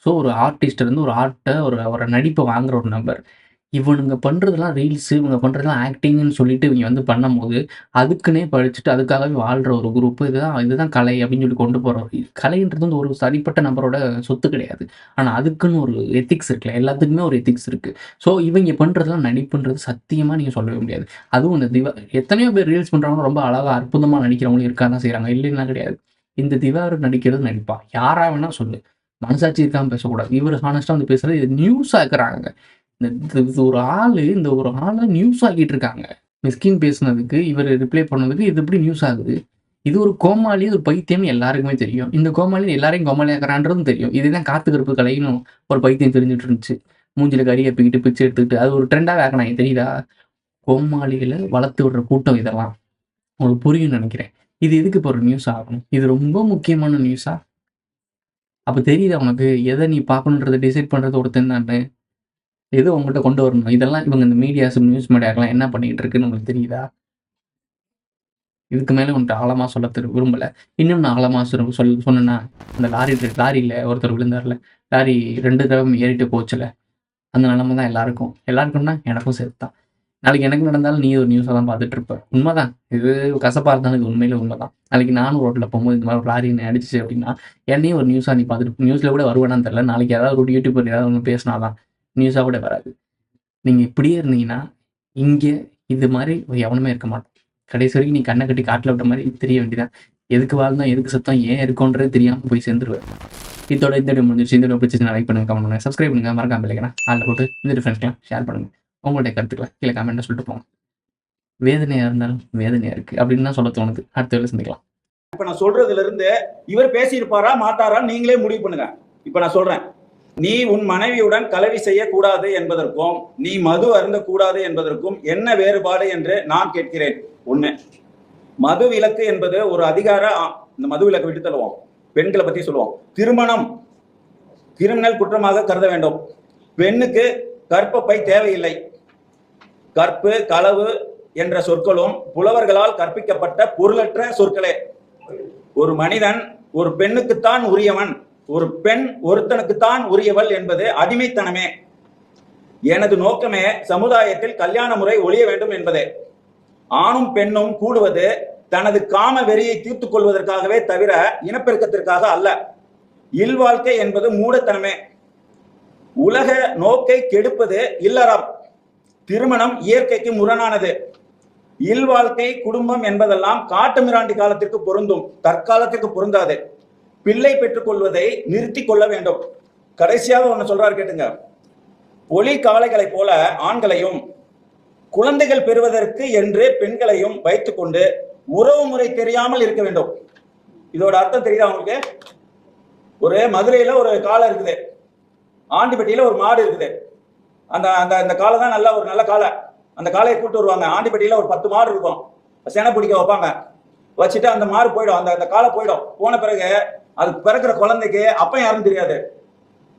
ஸோ ஒரு ஆர்டிஸ்ட் இருந்து ஒரு ஆர்ட்டை ஒரு நடிப்பை வாங்குற ஒரு நபர் இவனுங்க பண்றதெல்லாம் ரீல்ஸ், இவங்க பண்றதெல்லாம் ஆக்டிங்ன்னு சொல்லிட்டு இவங்க வந்து பண்ணும்போது, அதுக்குன்னே படிச்சுட்டு அதுக்காகவே வாழ்ற ஒரு குரூப் இதுதான் கலை அப்படின்னு சொல்லி கொண்டு போறோம். கலைன்றது வந்து ஒரு தனிப்பட்ட நபரோட சொத்து கிடையாது. ஆனா அதுக்குன்னு ஒரு எத்திக்ஸ் இருக்குல்ல. எல்லாத்துக்குமே ஒரு எத்திக்ஸ் இருக்கு. ஸோ இவங்க பண்றதெல்லாம் நடிப்புன்றது சத்தியமா நீங்க சொல்லவே முடியாது. அதுவும் இந்த எத்தனையோ பேர் ரீல்ஸ் பண்றவங்க ரொம்ப அழகா அற்புதமா நடிக்கிறவங்களும் இருக்க தான் செய்றாங்க. இல்லைன்னா கிடையாது. இந்த திவாகர் நடிக்கிறது நடிப்பா. யாரா வேணா சொல்லு. மனசாட்சி இருக்காம பேசக்கூடாது. இவர் ஹானஸ்ட்டா வந்து பேசுறது இது நியூஸ் ஆக்குறாங்க. இது ஒரு ஆள நியூஸ் ஆக்கிட்டு இருக்காங்க. மிஸ்கின் பேசுனதுக்கு இவர் ரிப்ளை பண்ணதுக்கு இது எப்படி நியூஸ் ஆகுது? இது ஒரு கோமாளி, ஒரு பைத்தியம்னு எல்லாருக்குமே தெரியும். இந்த கோமாளி எல்லாரையும் கோமாளி ஆக்குறான்றதும் தெரியும். இதுதான் காத்து கருப்பு கலைன்னு ஒரு பைத்தியம் தெரிஞ்சுட்டு இருந்துச்சு. மூஞ்சில கறி அப்பிக்கிட்டு பிச்சை எடுத்துக்கிட்டு அது ஒரு ட்ரெண்டாவே ஆக்குனாங்க தெரியுதா? கோமாளிகளை வளர்த்து விடுற கூட்டம் இதெல்லாம். உங்களுக்கு புரியும்னு நினைக்கிறேன். இது எதுக்கு இப்போ ஒரு நியூஸ் ஆகணும்? இது ரொம்ப முக்கியமான நியூஸா? அப்ப தெரியுதா உனக்கு? எதை நீ பார்க்கணுன்றத டிசைட் பண்றது ஒருத்தன் தானே. எது உங்கள்கிட்ட கொண்டு வரணும்? இதெல்லாம் இவங்க இந்த மீடியாஸ், நியூஸ் மீடியாக்கெல்லாம் என்ன பண்ணிட்டு இருக்குன்னு உங்களுக்கு தெரியுதா? இதுக்கு மேல உன்கிட்ட ஆழமா சொல்ல விரும்பல. இன்னும் நான் ஆழமா சொன்னேன்னா, அந்த லாரியில ஒருத்தர் விழுந்தார்ல. லாரி 2 தடவை ஏறிட்டு போச்சுல. அந்த நிலைமை தான் எல்லாருக்கும்னா எனக்கும் சேர்த்து தான். நாளைக்கு எனக்கு நடந்தாலும் நீ ஒரு நியூஸை தான் பார்த்துட்டு இருப்ப. உண்மைதான். இது கசப்பா இருந்தாலும் இது உண்மையில உண்மைதான். நாளைக்கு நானும் ரோட்ல போகும்போது இந்த மாதிரி ஒரு லாரி என்னை அடிச்சிச்சு அப்படின்னா, என்னையும் ஒரு நியூஸா நீ பார்த்துட்டு நியூஸ்ல கூட வருவேனான்னு தெரியல. நாளைக்கு ஏதாவது ஒரு யூடியூபர் ஏதாவது ஒன்று பேசினாதான் நியூஸா கூட வராது. நீங்க இப்படியே இருந்தீங்கன்னா இங்கே இது மாதிரி எவனுமே இருக்க மாட்டோம். கடைசி வரைக்கும் நீ கண்ணை கட்டி காட்டில் விட்ட மாதிரி தெரிய வேண்டியதான். எதுக்கு வாழ்ந்தோம், எதுக்கு சத்தம், ஏன் இருக்கோன்றது தெரியாமல் போய் சேர்ந்துருவேன். இதோட இந்த வீடியோ முடிஞ்சிருச்சு. இந்த வீடியோ பிடிச்சிருந்தா லைக் பண்ணுங்க, கமெண்ட் பண்ணுங்க, சப்ஸ்கிரைப் பண்ணுங்க, மறக்காம இல்லைங்கன்னா அதில் போட்டு இந்த ஃப்ரெண்ட்ஸ்லாம் ஷேர் பண்ணுங்க. உங்களுடைய கருத்துக்களை கீழே கமெண்ட்டை சொல்லிட்டு போங்க. வேதனையா இருந்தாலும் வேதனையா இருக்கு அப்படின்னு தான் சொல்ல தோணுது. அடுத்த வேலை சந்திக்கலாம். இப்ப நான் சொல்றதுல இருந்து இவர் பேசியிருப்பாரா மாட்டாரான்னு நீங்களே முடிவு பண்ணுங்க. இப்ப நான் சொல்றேன், நீ உன் மனைவியுடன் கலவி செய்யக்கூடாது என்பதற்கும் நீ மது அருந்தக்கூடாது என்பதற்கும் என்ன வேறுபாடு என்று நான் கேட்கிறேன். ஒண்ணு, மது விலக்கு என்பது ஒரு அதிகார, இந்த மது விலக்கு விட்டு தள்ளுவோம், பெண்களை பத்தி சொல்லுவோம். திருமணம் கிரிமினல் குற்றமாக கருத வேண்டும். பெண்ணுக்கு கற்பப்பை தேவையில்லை. கற்பு, களவு என்ற சொற்களும் புலவர்களால் கற்பிக்கப்பட்ட பொருளற்ற சொற்களே. ஒரு மனிதன் ஒரு பெண்ணுக்குத்தான் உரியவன், ஒரு பெண் ஒருத்தனுக்குத்தான் உரியவள் என்பது அடிமைத்தனமே. எனது நோக்கமே சமுதாயத்தில் கல்யாண முறை ஒழிய வேண்டும் என்பதே. ஆணும் பெண்ணும் கூடுவது தனது காம வெறியை தீர்த்துக் கொள்வதற்காகவே தவிர இனப்பெருக்கத்திற்காக அல்ல. இல்வாழ்க்கை என்பது மூடத்தனமே. உலக நோக்கை கெடுப்பது இல்லறம். திருமணம் இயற்கைக்கு முரணானது. இல்வாழ்க்கை, குடும்பம் என்பதெல்லாம் காட்டு மிராண்டி காலத்திற்கு பொருந்தும், தற்காலத்திற்கு பொருந்தாது. பிள்ளை பெற்றுக் கொள்வதை நிறுத்தி கொள்ள வேண்டும். கடைசியாக ஒண்ணு சொல்றாரு கேட்டுங்க. ஒளி காளைகளை போல ஆண்களையும் குழந்தைகள் பெறுவதற்கு என்று பெண்களையும் வைத்துக் கொண்டு உறவு முறை தெரியாமல் இருக்க வேண்டும். இதோட அர்த்தம் தெரியுதா உங்களுக்கு? ஒரு மதுரையில ஒரு காளை இருக்குது, ஆண்டிப்பட்டியில ஒரு மாடு இருக்குது. அந்த அந்த அந்த காளை தான் ஒரு நல்ல காளை. அந்த காளையை கூட்டு வருவாங்க. ஆண்டிப்பட்டியில ஒரு 10 மாடு இருக்கும், செனை பிடிக்க வைப்பாங்க. வச்சுட்டு அந்த மாடு போயிடும், அந்த காளை போயிடும். போன பிறகு அது பிறக்கிற குழந்தைக்கு அப்ப யாரும் தெரியாது,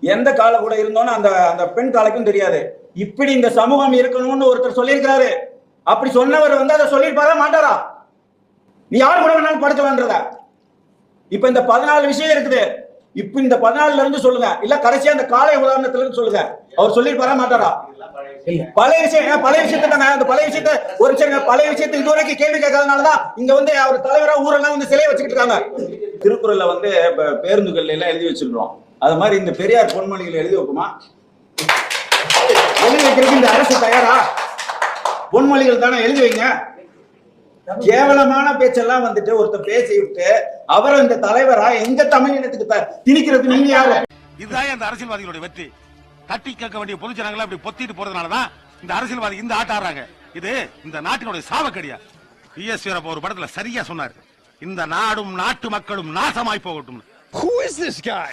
எந்த காலை கூட இருந்தோன்னு அந்த அந்த பெண் காளைக்கும் தெரியாது. இப்படி இந்த சமூகம் இருக்கணும்னு ஒருத்தர் சொல்லியிருக்கிறாரு. அப்படி சொன்னவர் அதை சொல்லியிருப்பாரா மாட்டாரா? நீ யாரு கூட வேணாலும் படுக்கலான்றத. இப்ப இந்த 14 விஷயம் இருக்குது. இப்ப இந்த 14ல இருந்து சொல்லுங்க, இல்ல கடைசியா அந்த காலை உதாரணத்துல இருந்து சொல்லுங்க. அவர் சொல்லியிருப்பாரா மாட்டாரா? பழைய விஷயம், பழைய விஷயத்த அந்த பழைய விஷயத்த ஒரு பழைய விஷயத்தை இதுவரைக்கும் கேள்வி கேட்காதனாலதான் இங்க அவர் தலைவரா ஊரெல்லாம் சிலையை வச்சுக்கிட்டு இருக்காங்க. திருக்குறள்ல பேருந்துகள் எல்லாம் எழுதி வச்சிருக்கோம். அது மாதிரி இந்த பெரியார் பொன்மொழிகள் எழுதி வைக்குமா? எழுதி வைக்கிறதுக்கு இந்த அரசு தயாரா? பொன்மொழிகள் தானே எழுதி வைங்க. கேவலமான பேச்செல்லாம் ஒருத்தர் பேசி விட்டு அவரை இந்த தலைவரா எங்க தமிழ் இனத்துக்கு திணிக்கிறது நீங்க யாரு? இதுதான் அந்த அரசியல்வாதிகளுடைய வெற்றி. தட்டி கேட்க வேண்டிய பொதுஜனங்களை அப்படி பொத்திட்டு போறதுனாலதான் இந்த அரசியல்வாதி இந்த ஆட்டாடுறாங்க. இது இந்த நாட்டினுடைய சாவக்கடியா. பிஎஸ் ஒரு படத்துல சரியா சொன்னாரு, இந்த நாடும் நாட்டு மக்களும் நாசமாய் போகட்டும். Who is this guy?